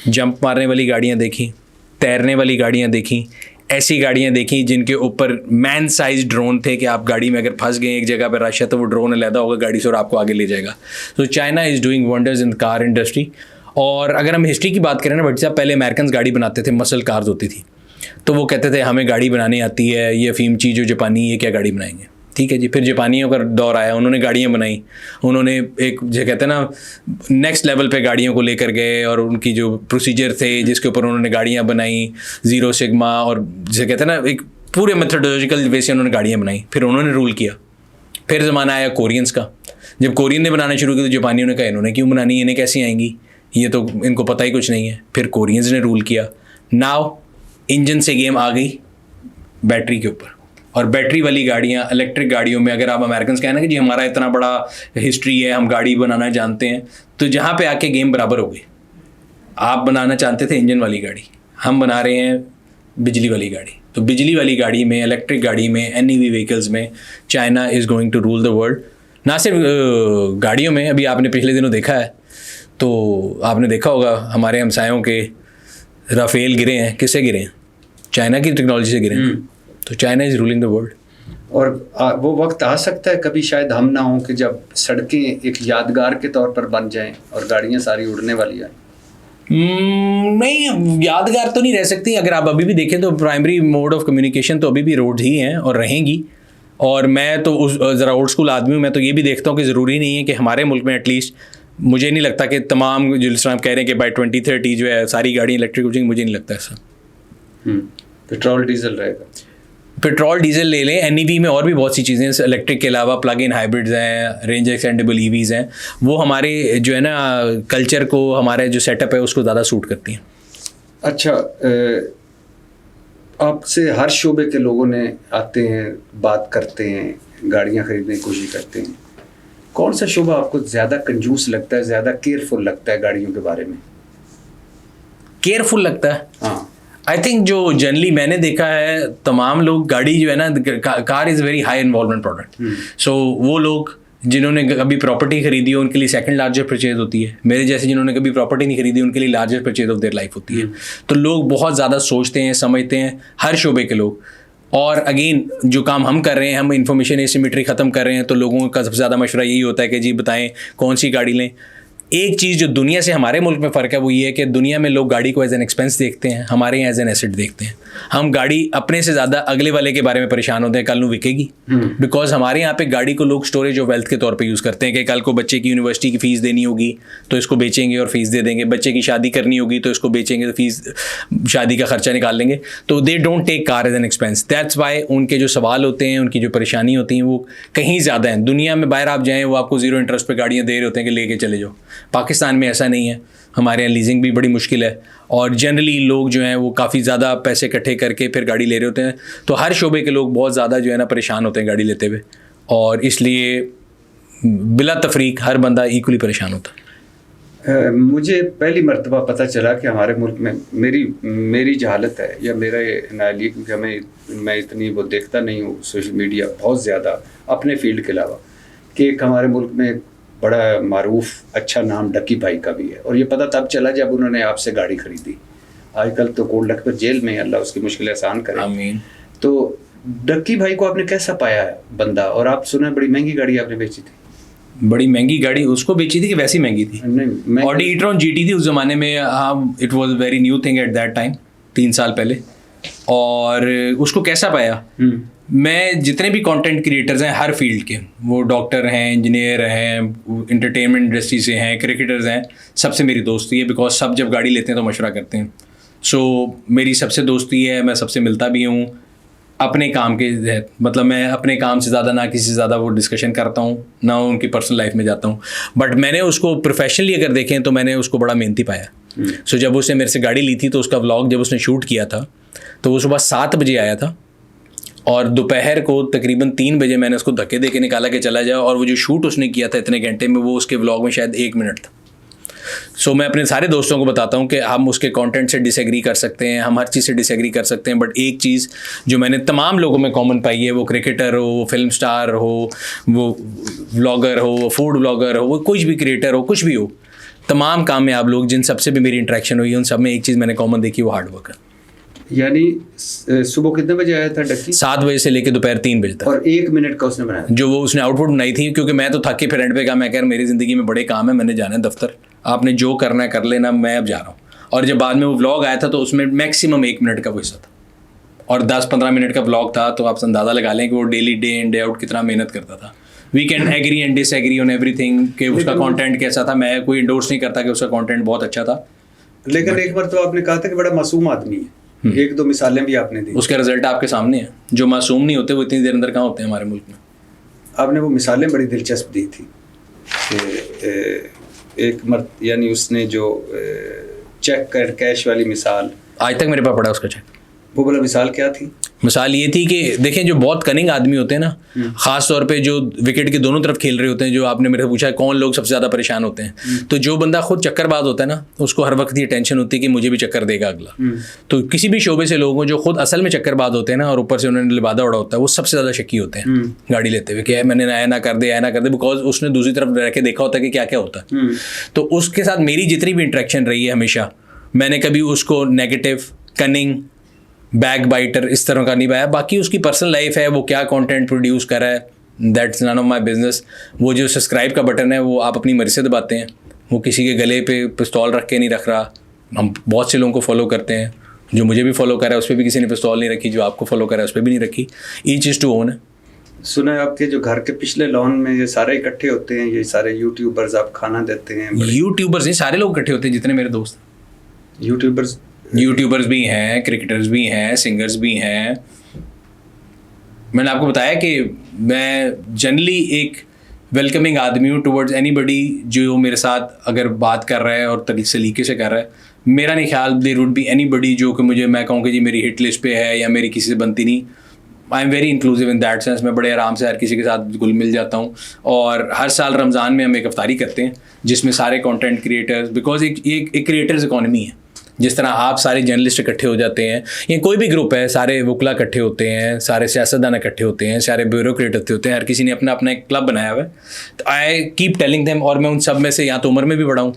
B: जंप मारने वाली गाड़ियाँ देखी, तैरने वाली गाड़ियाँ देखी, ऐसी गाड़ियाँ देखी जिनके ऊपर मैन साइज ड्रोन थे कि आप गाड़ी में अगर फंस गए एक जगह पर रश है तो वो ड्रोन अलहदा होगा गाड़ी से और आपको आगे ले जाएगा। तो China is doing wonders in car industry. और अगर हम हिस्ट्री की बात करें ना भट्टी साहब, पहले अमेरिकन गाड़ी बनाते थे, मसल कार्स होती थी, तो वो कहते थे हमें गाड़ी बनानी आती है, ये अफीम चीज़ जो जापानी, ये क्या गाड़ी बनाएंगे। ठीक है जी, फिर जापानियों का दौर आया, उन्होंने गाड़ियाँ बनाई, उन्होंने एक जो कहते हैं ना नेक्स्ट लेवल पे गाड़ियों को लेकर गए, और उनकी जो प्रोसीजर थे जिसके ऊपर उन्होंने गाड़ियाँ बनाई, ज़ीरो सिग्मा, और जिसे कहते हैं ना एक पूरे मेथडोलॉजिकल वे से उन्होंने गाड़ियाँ बनाई। फिर उन्होंने रूल किया। फिर ज़माना आया कोरियंस का। जब कोरियन ने बनाना शुरू किया तो जापानियों ने कहा इन्होंने क्यों बनानी, इन्हें कैसी आएंगी, ये तो इनको पता ही कुछ नहीं है। फिर कोरियंस ने रूल किया। नाउ इंजन से गेम आ गई बैटरी के ऊपर, और बैटरी वाली गाड़ियाँ, इलेक्ट्रिक गाड़ियों में अगर आप अमेरिकन कहना कि जी हमारा इतना बड़ा हिस्ट्री है, हम गाड़ी बनाना जानते हैं, तो जहाँ पे आके गेम बराबर हो गई। आप बनाना चाहते थे इंजन वाली गाड़ी, हम बना रहे हैं बिजली वाली गाड़ी। तो बिजली वाली गाड़ी में, इलेक्ट्रिक गाड़ी में, NEV व्हीकल्स में China is going to rule the world. ना सिर्फ गाड़ियों में, अभी आपने पिछले दिनों देखा है, तो आपने देखा होगा हमारे हमसायों के राफेल गिरे हैं, किससे गिरे हैं? चाइना की टेक्नोलॉजी से गिरे हैं। तो China is ruling the world.
A: और वो वक्त आ सकता है कभी, शायद हम ना हों, कि जब सड़कें एक यादगार के तौर पर बन जाएं और गाड़ियां सारी उड़ने वाली आएँ।
B: नहीं, यादगार तो नहीं रह सकती। अगर आप अभी भी देखें तो प्राइमरी मोड ऑफ कम्युनिकेशन तो अभी भी रोड ही हैं और रहेंगी। और मैं तो उस ज़रा ओल्ड स्कूल आदमी हूँ, मैं तो ये भी देखता हूँ कि ज़रूरी नहीं है कि हमारे मुल्क में एटलीस्ट, मुझे नहीं लगता कि तमाम जो जिस तरह आप कह रहे हैं कि बाय 2030 जो है सारी गाड़ी इलेक्ट्रिक हो जाएंगी, मुझे नहीं लगता ऐसा।
A: पेट्रोल डीजल रहेगा।
B: पेट्रोल डीजल ले लें। NEV में और भी बहुत सी चीज़ें हैं, इलेक्ट्रिक के अलावा प्लग इन हाइब्रिड्स हैं, रेंज एक्सटेंडेबल EVs हैं। वो हमारे जो है ना कल्चर को, हमारे जो सेटअप है उसको ज़्यादा सूट करती हैं।
A: अच्छा, आपसे हर शोबे के लोगों ने आते हैं, बात करते हैं, गाड़ियां खरीदने की कोशिश करते हैं। कौन सा शोबा आपको ज़्यादा कंजूस लगता है, ज़्यादा केयरफुल लगता है गाड़ियों के बारे में?
B: केयरफुल लगता है,
A: हाँ।
B: आई थिंक जो जनरली मैंने देखा है, तमाम लोग गाड़ी जो है ना, car is very high involvement product. So वो लोग जिन्होंने कभी प्रॉपर्टी खरीदी हो उनके लिए सेकंड लार्जेस्ट परचेज होती है। मेरे जैसे जिन्होंने कभी प्रॉपर्टी नहीं खरीदी उनके लिए largest purchase of their life होती है। तो लोग बहुत ज़्यादा सोचते हैं, समझते हैं, हर शोबे के लोग। और अगेन जो काम हम कर रहे हैं, हम इंफॉर्मेशन एसिमेट्री ख़त्म कर रहे हैं, तो लोगों का सबसे ज़्यादा मशवरा यही होता है कि जी बताएं कौन सी गाड़ी लें। एक चीज़ जो दुनिया से हमारे मुल्क में फ़र्क है वो ये है कि दुनिया में लोग गाड़ी को एज एन एक्सपेंस देखते हैं, हमारे यहाँ एज एन एसेट देखते हैं। हम गाड़ी अपने से ज़्यादा अगले वाले के बारे में परेशान होते हैं, कल नू बिकेगी। बिकॉज हमारे यहाँ पे गाड़ी को लोग स्टोरेज ऑफ वेल्थ के तौर पे यूज़ करते हैं कि कल को बच्चे की यूनिवर्सिटी की फ़ीस देनी होगी तो इसको बेचेंगे और फीस दे देंगे, बच्चे की शादी करनी होगी तो इसको बेचेंगे तो फीस शादी का खर्चा निकाल लेंगे। तो they don't take car as an expense. That's why उनके जो सवाल होते हैं, उनकी जो परेशानी होती हैं वो कहीं ज़्यादा हैं। दुनिया में बाहर आप जाएँ वो आपको ज़ीरो इंटरेस्ट पर गाड़ियाँ दे रहे होते हैं कि लेके चले जाओ। पाकिस्तान में ऐसा नहीं है, हमारे यहाँ लीजिंग भी बड़ी मुश्किल है और जनरली लोग जो हैं वो काफ़ी ज़्यादा पैसे इकट्ठे करके फिर गाड़ी ले रहे होते हैं। तो हर शोबे के लोग बहुत ज़्यादा जो है ना परेशान होते हैं गाड़ी लेते हुए, और इसलिए बिला तफरीक हर बंदा इक्वली परेशान होता है।
A: मुझे पहली मर्तबा पता चला कि हमारे मुल्क में मेरी जहालत है या मेरा ये नाइली, क्योंकि मैं इतनी वो देखता नहीं हूँ सोशल मीडिया बहुत ज़्यादा अपने फील्ड के अलावा, कि एक हमारे मुल्क में बड़ा मारूफ अच्छा नाम डक्की भाई का भी है। और ये पता तब चला जब उन्होंने आपसे गाड़ी खरीदी। आजकल तो कोल्ड लखपत जेल में, अल्लाह उसकी मुश्किल आसान करे। आमीन। तो डक्की भाई को आपने कैसा पाया है बंदा? और आप सुना बड़ी महंगी गाड़ी आपने बेची थी।
B: बड़ी महंगी गाड़ी उसको बेची थी कि वैसी महंगी थी? नहीं, ऑडी ई-ट्रॉन GT थी उस ज़माने में। हाँ, it was very new thing at that time, 3 साल पहले। और उसको कैसा पाया? मैं जितने भी कंटेंट क्रिएटर्स हैं हर फील्ड के, वो डॉक्टर हैं, इंजीनियर हैं, एंटरटेनमेंट इंडस्ट्री से हैं, क्रिकेटर्स हैं, सबसे मेरी दोस्ती है। बिकॉज सब जब गाड़ी लेते हैं तो मशवरा करते हैं। सो मेरी सबसे दोस्ती है, मैं सबसे मिलता भी हूँ अपने काम के तहत। मतलब मैं अपने काम से ज़्यादा ना किसी से ज़्यादा वो डिस्कशन करता हूँ, ना उनकी पर्सनल लाइफ में जाता हूँ। बट मैंने उसको प्रोफेशनली अगर देखें तो मैंने उसको बड़ा मेहनती पाया। सो जब उसने मेरे से गाड़ी ली थी तो उसका व्लॉग जब उसने शूट किया था तो वो सुबह 7 बजे आया था और दोपहर को तकरीबन 3 बजे मैंने उसको धक्के दे के निकाला कि चला जाओ। और वो जो शूट उसने किया था इतने घंटे में, वो उसके व्लॉग में शायद 1 मिनट था। सो मैं अपने सारे दोस्तों को बताता हूँ कि हम उसके कंटेंट से डिसएग्री कर सकते हैं, हम हर चीज़ से डिसएग्री कर सकते हैं, बट एक चीज़ जो मैंने तमाम लोगों में कॉमन पाई है, वो क्रिकेटर हो, वो फिल्म स्टार हो, वो व्लॉगर हो, वो फूड व्लॉगर हो, वो कुछ भी क्रिएटर हो, कुछ भी हो, तमाम कामयाब लोग जिन सबसे भी मेरी इंटरेक्शन हुई, उन सब में एक चीज़ मैंने कॉमन देखी, वो हार्ड वर्क है।
A: यानी सुबह कितने बजे आया था डक्की?
B: 7 बजे से लेकर दोपहर 3 बजे तक।
A: और 1 मिनट का उसने बनाया?
B: जो वो उसने आउटपुट बनाई थी, क्योंकि मैं तो थक के फिर एंड पे कहा, मैं कह मेरी ज़िंदगी में बड़े काम है, मैंने जाना है दफ्तर, आपने जो करना है कर लेना, मैं अब जा रहा हूँ। और जब बाद में वो व्लॉग आया था तो उसमें मैक्सिमम 1 मिनट का वो हिस्सा था और 10-15 मिनट का व्लॉग था। तो आप अंदाज़ा लगा लें कि वो daily day in day out कितना मेहनत करता था। We can agree and disagree on everything कि उसका कंटेंट कैसा था। मैं कोई इंडोर्स नहीं करता कि उसका कंटेंट बहुत अच्छा था,
A: लेकिन एक बार तो आपने कहा था कि बड़ा मासूम आदमी है। 1-2 मिसालें भी आपने दी, उसका
B: रिजल्ट आपके सामने है। जो मासूम नहीं होते वो इतनी देर अंदर कहाँ होते हैं हमारे मुल्क में।
A: आपने वो मिसालें बड़ी दिलचस्प दी थी कि एक यानी उसने जो चेक कर कैश वाली मिसाल,
B: आज तक मेरे पास पड़ा उसका चेक।
A: वो बोला मिसाल क्या थी?
B: मिसाल ये थी कि देखें, जो बहुत कनिंग आदमी होते हैं ना, ख़ास तौर पे जो विकेट के दोनों तरफ खेल रहे होते हैं, जो आपने मेरे से पूछा है कौन लोग सबसे ज़्यादा परेशान होते हैं, तो जो बंदा खुद चक्करबाज होता है ना, उसको हर वक्त ये टेंशन होती है कि मुझे भी चक्कर देगा अगला। तो किसी भी शोबे से लोगों जो खुद असल में चक्करबाज होते हैं ना, और ऊपर से उन्होंने लिबादा उड़ा होता है, वो सबसे ज़्यादा शक्की होते हैं गाड़ी लेते हुए कि मैंने आया ना कर दे, बिकॉज उसने दूसरी तरफ रह के देखा होता है कि क्या क्या होता है। तो उसके साथ मेरी जितनी भी इंटरेक्शन रही है, हमेशा मैंने कभी उसको नेगेटिव, कनिंग, बैक बाइटर इस तरह का नहीं पाया। बाकी उसकी पर्सनल लाइफ है, वो क्या कंटेंट प्रोड्यूस कर रहा है, that's none of my business. वो जो सब्सक्राइब का बटन है वो आप अपनी मर्जी से दबाते हैं, वो किसी के गले पे पिस्तौल रख के नहीं रख रहा। हम बहुत से लोगों को फॉलो करते हैं, जो मुझे भी फॉलो कर रहा है उस पर भी किसी ने पिस्तौल नहीं रखी, जो आपको फॉलो कर रहा है उस पर भी नहीं रखी। ईच इज़ टू ओन है।
A: सुना है आपके जो घर के पिछले लॉन में ये सारे इकट्ठे होते हैं, ये सारे यूट्यूबर्स, आप खाना देते हैं?
B: यूट्यूबर्स नहीं, सारे लोग इकट्ठे होते हैं जितने मेरे दोस्त। यूट्यूबर्स भी हैं, क्रिकेटर्स भी हैं, सिंगर्स भी हैं। मैंने आपको बताया कि मैं जनरली एक वेलकमिंग आदमी हूँ टुवर्ड्स एनीबडी जो मेरे साथ अगर बात कर रहा है और सलीके से कर रहा है। मेरा नहीं ख्याल देयर वुड बी एनीबडी जो कि मुझे मैं कहूँ कि जी मेरी हिट लिस्ट पे है या मेरी किसी से बनती नहीं। I am very inclusive in that sense. मैं बड़े आराम से हर किसी के साथ घुल मिल जाता हूँ। और हर साल रमज़ान में हम एक इफ्तारी करते हैं जिसमें सारे कंटेंट क्रिएटर्स, बिकॉज एक क्रिएटर्स इकॉनमी है। जिस तरह आप सारे जर्नलिस्ट इकट्ठे हो जाते हैं या कोई भी ग्रुप है, सारे वकला इकट्ठे होते हैं, सारे सियासतदान इकट्ठे होते हैं, सारे ब्यूरोक्रेट होते हैं, हर किसी ने अपना अपना एक क्लब बनाया हुआ है। तो आई कीप टेलिंग देम, और मैं उन सब में से या तो उम्र में भी बड़ा हूँ,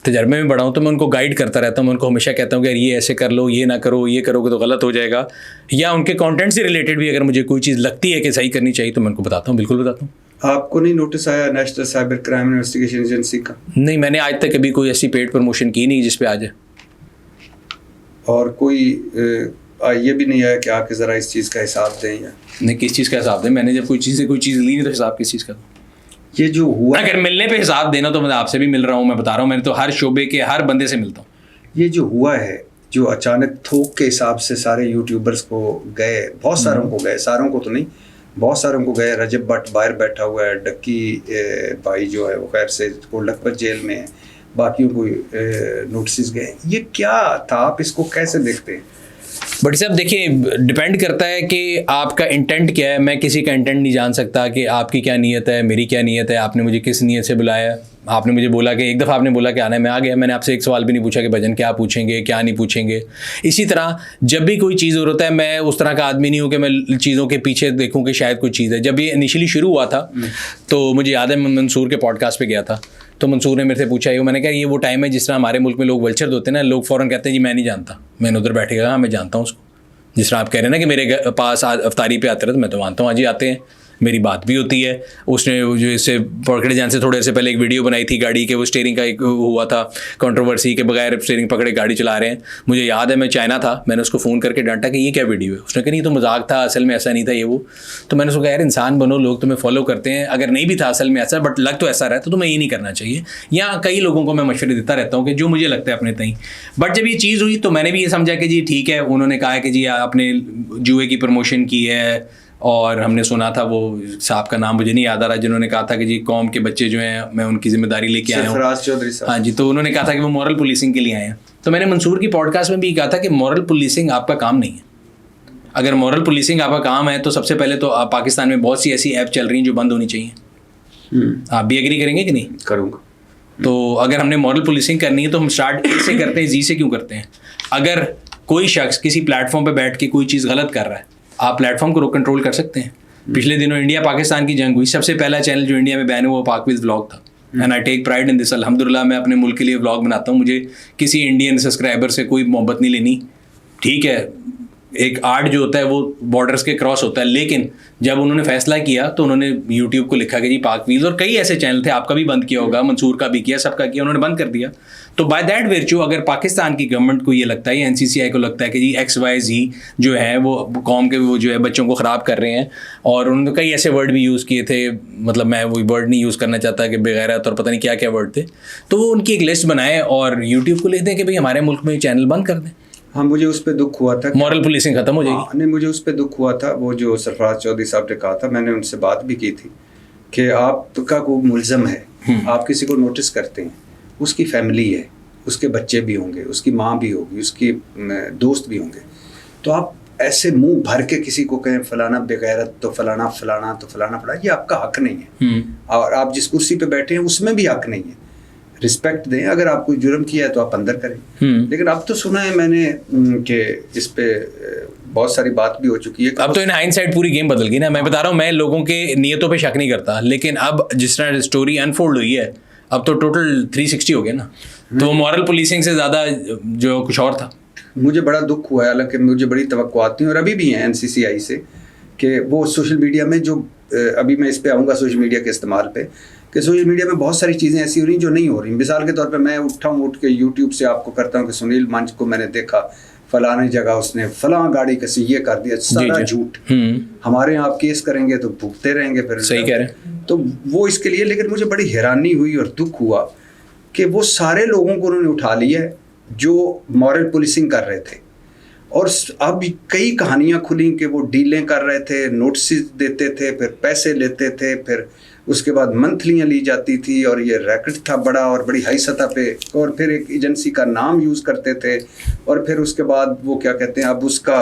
B: तजर्बे में बड़ा हूँ, तो मैं उनको गाइड करता रहता हूँ। मैं उनको हमेशा कहता हूँ कि यार ये ऐसे कर लो, ये ना करो, ये करोगे तो गलत हो जाएगा। या उनके कंटेंट से रिलेटेड भी अगर मुझे कोई चीज़ लगती है कि सही करनी चाहिए तो मैं उनको बताता हूँ, बिल्कुल बताता हूँ।
A: आपको नहीं नोटिस आया national cyber crime investigation agency का?
B: नहीं, मैंने आज तक कभी कोई ऐसी पेड प्रमोशन की नहीं जिस पे आ जाए।
A: और कोई ये भी नहीं आया कि आके ज़रा इस चीज़ का हिसाब दें? या
B: नहीं, किस चीज़ का हिसाब दें? मैंने जब कोई चीज़ ली नहीं तो हिसाब किस चीज़ का?
A: ये जो हुआ,
B: अगर मिलने पे हिसाब देना तो मैं आपसे भी मिल रहा हूँ, मैं बता रहा हूँ, मैंने तो हर शोबे के हर बंदे से मिलता हूँ।
A: ये जो हुआ है, जो अचानक थोक के हिसाब से सारे यूट्यूबर्स को गए, बहुत सारों को गए, सारों को तो नहीं, बहुत सारों को गए। रजब भट्ट बाहर बैठा हुआ है, डक्की भाई जो है वो खैर से को लखपत जेल में है, बाकियों को नोटिस गए। ये क्या था, आप इसको कैसे देखते हैं?
B: बट साहब देखिए, डिपेंड करता है कि आपका इंटेंट क्या है। मैं किसी का इंटेंट नहीं जान सकता कि आपकी क्या नीयत है, मेरी क्या नीयत है, आपने मुझे किस नीयत से बुलाया। आपने मुझे बोला कि एक दफ़ा आपने बोला कि आना है, मैं आ गया। मैंने आपसे एक सवाल भी नहीं पूछा कि भजन क्या पूछेंगे क्या नहीं पूछेंगे। इसी तरह जब भी कोई चीज़ होता है, मैं उस तरह का आदमी नहीं हूँ कि मैं चीज़ों के पीछे देखूँ कि शायद कोई चीज़ है। जब ये इनिशियली शुरू हुआ था तो मुझे याद है, मैं मंसूर के पॉडकास्ट पे गया था, तो मंसूर ने मेरे से पूछा, मैंने कहा ये वो टाइम है जिस तरह हमारे मुल्क में लोग वल्चर होते हैं ना, लोग फ़ौरन कहते हैं जी मैं नहीं जानता। मैंने उधर बैठे कहा हाँ मैं जानता हूँ उसको। जिस तरह आप कह रहे हैं ना कि मेरे पास अफ्तारी पे आते रहे, तो मैं तो मानता हूँ आज ही आते हैं, मेरी बात भी होती है। उसने जो इससे पकड़े जाने से थोड़े से पहले एक वीडियो बनाई थी गाड़ी के, वो स्टीयरिंग का एक हुआ था कंट्रोवर्सी के बगैर स्टीयरिंग पकड़े गाड़ी चला रहे हैं। मुझे याद है मैं चाइना था, मैंने उसको फ़ोन करके डांटा कि ये क्या वीडियो है। उसने कहा नहीं तो मजाक था, असल में ऐसा नहीं था ये वो। तो मैंने उसको कहा यार इंसान बनो, लोग तुम्हें फॉलो करते हैं, अगर नहीं भी था असल में ऐसा बट लग तो ऐसा रहा है तो तुम्हें ये नहीं करना चाहिए। या कई लोगों को मैं मशवरे देता रहता हूँ कि जो मुझे लगता है अपने तई। बट जब ये चीज़ हुई तो मैंने भी ये समझा कि जी ठीक है, उन्होंने कहा कि जी आपने जुए की प्रमोशन की है, और हमने सुना था वो साहब का नाम मुझे नहीं याद आ रहा, जिन्होंने कहा था कि जी कौम के बच्चे जो हैं मैं उनकी जिम्मेदारी लेके आया हूँ,
A: सरफराज चौधरी साहब।
B: हाँ जी, तो उन्होंने कहा था कि वो मॉरल पुलिसिंग के लिए आए हैं। तो मैंने मंसूर की पॉडकास्ट में भी कहा था कि मॉरल पुलिसिंग आपका काम नहीं है। अगर मॉरल पुलिसिंग आपका काम है तो सबसे पहले तो पाकिस्तान में बहुत सी ऐसी ऐप चल रही हैं जो बंद होनी चाहिए। आप भी एग्री करेंगे कि नहीं?
A: करूँगा।
B: तो अगर हमने मॉरल पुलिसिंग करनी है तो हम स्टार्ट ए से करते हैं, जी से क्यों करते हैं? अगर कोई शख्स किसी प्लेटफॉर्म पर बैठ के कोई चीज़ गलत कर रहा है, आप प्लेटफॉर्म को कंट्रोल कर सकते हैं। पिछले दिनों इंडिया पाकिस्तान की जंग हुई, सबसे पहला चैनल जो इंडिया में बैन हुआ वो पाकविज़ व्लॉग था। And I take pride in this. अल्हम्दुलिल्लाह मैं अपने मुल्क के लिए व्लॉग बनाता हूँ, मुझे किसी इंडियन सब्सक्राइबर से कोई मोहब्बत नहीं लेनी। ठीक है, एक आर्ट जो होता है वो बॉर्डर्स के क्रॉस होता है, लेकिन जब उन्होंने फैसला किया तो उन्होंने यूट्यूब को लिखा कि जी पाकवीज़, और कई ऐसे चैनल थे, आपका भी बंद किया होगा, मंसूर का भी किया, सबका किया, उन्होंने बंद कर दिया। तो बाय दैट वर्च्यू अगर पाकिस्तान की गवर्नमेंट को ये लगता है या NCCI को लगता है कि जी XYZ जो है वो कौम के वो जो है बच्चों को ख़राब कर रहे हैं, और उन्होंने कई ऐसे वर्ड भी यूज़ किए थे, मतलब मैं वो वर्ड नहीं यूज़ करना चाहता कि बेगैरत और पता नहीं क्या क्या वर्ड थे, तो वो उनकी एक लिस्ट बनाए और यूट्यूब को लिख दें कि भाई हमारे मुल्क में चैनल बंद कर दें।
A: हाँ, मुझे उस पर दुख हुआ था,
B: मॉरल पुलिसिंग खत्म हो जाएगी।
A: नहीं, मुझे उस पर दुख हुआ था। वो जो सरफराज चौधरी साहब ने कहा था, मैंने उनसे बात भी की थी कि आपका को मुल्ज़म है, आप किसी को नोटिस करते हैं, उसकी फैमिली है, उसके बच्चे भी होंगे, उसकी माँ भी होगी, उसकी दोस्त भी होंगे, तो आप ऐसे मुंह भर के किसी को कहें फलाना बेगैरत, तो फलाना फलाना तो फलाना फलाना, ये आपका हक नहीं है। और आप जिस कुर्सी पे बैठे हैं उसमें भी हक नहीं है। रिस्पेक्ट दें, अगर आप कोई जुर्म किया है तो आप अंदर करें। लेकिन अब तो सुना है मैंने कि इस पे बहुत सारी बात भी हो चुकी है।
B: अब तो इन हाइंडसाइट पूरी गेम बदल गई ना। मैं बता रहा हूँ, मैं लोगों के नियतों पे शक नहीं करता, लेकिन अब जिस तरह स्टोरी अनफोल्ड हुई है, अब तो टोटल 360 हो गया ना। तो मॉरल पुलिसिंग से ज़्यादा जो कुछ और था।
A: मुझे बड़ा दुख हुआ है, हालांकि मुझे बड़ी तवक्कुआत थी और अभी भी हैं NCCI से, कि वो सोशल मीडिया में जो अभी मैं इस पे आऊँगा सोशल मीडिया के इस्तेमाल पे, कि सोशल मीडिया में बहुत सारी चीज़ें ऐसी हो रही जो नहीं हो रही। मिसाल के तौर पे मैं उठ के यूट्यूब से आपको करता हूँ कि सुनील मंच को मैंने देखा फलानी जगह उसने फलां गाड़ी कसी ये कर दिया, सारा झूठ। हमारे यहाँ आप केस करेंगे तो भुगते रहेंगे फिर।
B: सही कह रहे हैं।
A: तो वो इसके लिए, लेकिन मुझे बड़ी हैरानी हुई और दुख हुआ कि वो सारे लोगों को उन्होंने उठा लिया है जो मॉरल पुलिसिंग कर रहे थे। और अब कई कहानियां खुली कि वो डीलें कर रहे थे, नोटिस देते थे, फिर पैसे लेते थे, फिर उसके बाद मंथलियाँ ली जाती थी, और ये रैकेट था बड़ा और बड़ी हाई सतह पे, और फिर एक एजेंसी का नाम यूज़ करते थे, और फिर उसके बाद वो क्या कहते हैं, अब उसका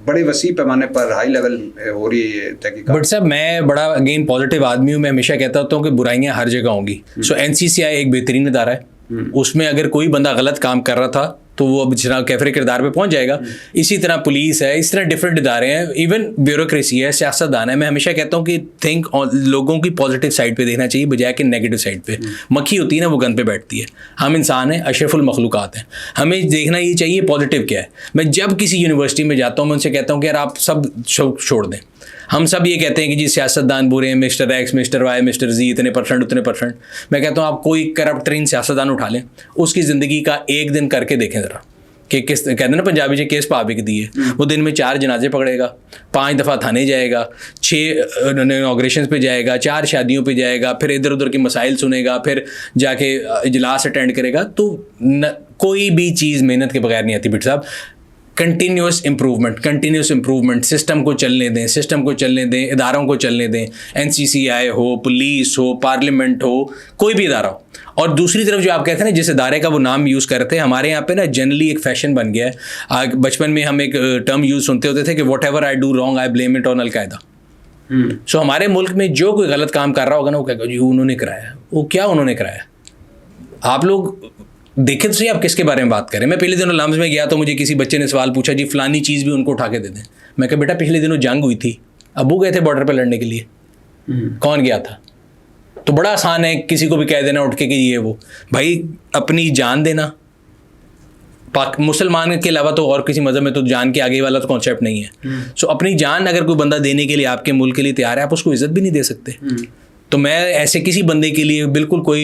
A: बड़े वसी पैमाने पर हाई लेवल हो रही है तहकीकात।
B: बट साहब मैं बड़ा अगेन पॉजिटिव आदमी हूँ, मैं हमेशा कहता होता हूँ कि बुराइयाँ हर जगह होंगी। सो NCCI एक बेहतरीन इदारा है, उसमें अगर कोई बंदा गलत काम कर रहा था तो वो अब जनाब कैफरे किरदार पे पहुंच जाएगा। इसी तरह पुलिस है, इस तरह डिफरेंट इदारे हैं, इवन ब्यूरोक्रेसी है, सियासतदान है। मैं हमेशा कहता हूँ कि लोगों की पॉजिटिव साइड पे देखना चाहिए बजाय कि नेगेटिव साइड पे। मक्खी होती है ना, वो गन पे बैठती है। हम इंसान हैं, अशरफुल मखलूक़ात हैं, हमें देखना ये चाहिए पॉजिटिव क्या है। मैं जब किसी यूनिवर्सिटी में जाता हूँ मैं उनसे कहता हूँ कि यार आप सब छोड़ दें। हम सब ये कहते हैं कि जी सियासतदान बुरे हैं, mister X, mister Y, mister Z, इतने परसेंट उतने परसेंट। मैं कहता हूँ आप कोई करप्ट तरीन सियासतदान उठा लें, उसकी ज़िंदगी का एक दिन करके देखें ज़रा कि किस कहते हैं ना पंजाबी जी, केस पाबिक दिए। वो दिन में 4 जनाजे पकड़ेगा, 5 दफ़ा थाने जाएगा, 6 इनॉग्रेशन पे जाएगा, 4 शादियों पे जाएगा, फिर इधर उधर के मसाइल सुनेगा, फिर जाके इजलास अटेंड करेगा। तो कोई भी चीज़ मेहनत के बगैर नहीं आती बिट साहब। कंटिन्यूस इम्प्रूवमेंट, सिस्टम को चलने दें, इदारों को चलने दें, NCCI हो, पुलिस हो, पार्लियामेंट हो, कोई भी इदारा हो। और दूसरी तरफ जो आप कहते हैं ना, जिस इदारे का वो नाम यूज़ करते हैं, हमारे यहाँ पे ना जनरली एक फैशन बन गया है। बचपन में हम एक टर्म यूज़ सुनते होते थे कि whatever I do wrong I blame it on al Qaeda. So हमारे मुल्क में जो कोई गलत काम कर रहा होगा ना, वो कहेगा जी उन्होंने कराया। वो क्या उन्होंने कराया? आप लोग देखे तो सही, आप किसके बारे में बात करें। मैं पहले दिनों लम्स में गया तो मुझे किसी बच्चे ने सवाल पूछा, जी फलानी चीज़ भी उनको उठा के दे दें। मैं कहा बेटा पिछले दिनों जंग हुई थी, अबू गए थे बॉर्डर पर लड़ने के लिए, कौन गया था? तो बड़ा आसान है किसी को भी कह देना उठ के कि ये वो। भाई अपनी जान देना, मुसलमान के अलावा तो और किसी मज़हब में तो जान के आगे वाला तो कॉन्सेप्ट नहीं है। सो अपनी जान अगर कोई बंदा देने के लिए आपके मुल्क के लिए तैयार है, आप उसको इज्जत भी नहीं दे सकते। तो मैं ऐसे किसी बंदे के लिए बिल्कुल कोई,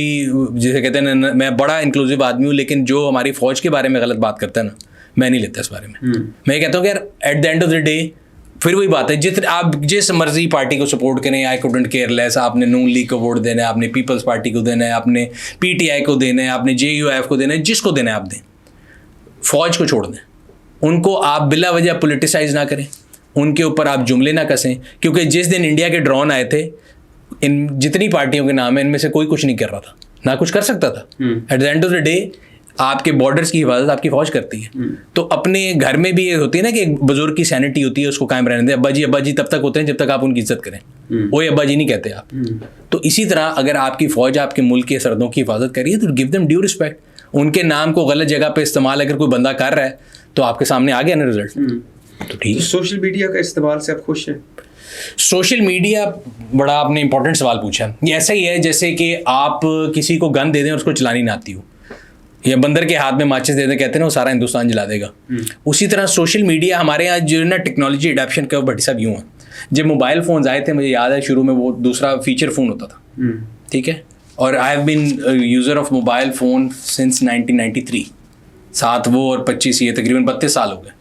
B: जैसे कहते हैं ना, मैं बड़ा इंक्लूसिव आदमी हूँ, लेकिन जो हमारी फ़ौज के बारे में गलत बात करता है ना, मैं नहीं लेता इस बारे में। मैं कहता हूँ कि यार eight the end of the day फिर वही बात है, आप जिस मर्जी पार्टी को सपोर्ट करें, आई कुडंट केयर लेस। आपने नून लीग को वोट देना है, आपने पीपल्स पार्टी को देना है, आपने PTI को देना है, आपने JUF को देना है, जिसको देना है आप दें। फ़ौज को छोड़ दें, उनको आप बिला वजह पोलिटिसाइज ना करें, उनके ऊपर आप जुमले ना कसें। क्योंकि जिस दिन इंडिया के ड्रोन आए थे, इन जितनी पार्टियों के नाम है इनमें से कोई कुछ नहीं कर रहा था, ना कुछ कर सकता था। Eight the end of the day आपके बॉर्डर्स की हिफाजत आपकी फ़ौज करती है। तो अपने घर में भी ये होती है ना कि एक बुजुर्ग की सैनिटी होती है, उसको कायम रहने दें। अब्बा जी तब तक होते हैं जब तक आप उनकी इज्जत करें। वो अब्बा जी नहीं कहते आप। तो इसी तरह अगर आपकी फ़ौज आपके मुल्क के सरहदों की हिफाजत कर रही है तो गिव देम ड्यू रिस्पेक्ट। उनके नाम को गलत जगह पे इस्तेमाल अगर कोई बंदा कर रहा है तो आपके सामने आ गया ना रिजल्ट। तो ठीक है।
A: सोशल मीडिया का इस्तेमाल से आप खुश हैं?
B: सोशल मीडिया, बड़ा आपने इंपॉर्टेंट सवाल पूछा। ये ऐसा ही है जैसे कि आप किसी को गन दे दें और उसको चलानी ना आती हो, या बंदर के हाथ में माचिस दे दें, कहते हैं ना वो सारा हिंदुस्तान जला देगा। उसी तरह सोशल मीडिया हमारे यहाँ जो ना टेक्नोलॉजी एडेप्शन का बड़ी सब यूँ है। जब मोबाइल फ़ोन्स आए थे, मुझे याद है शुरू में वो दूसरा फीचर फ़ोन होता था, ठीक है। और I have been user of mobile phone since 1993। 7 वो और 25 ये तकरीबन 32 साल हो गए।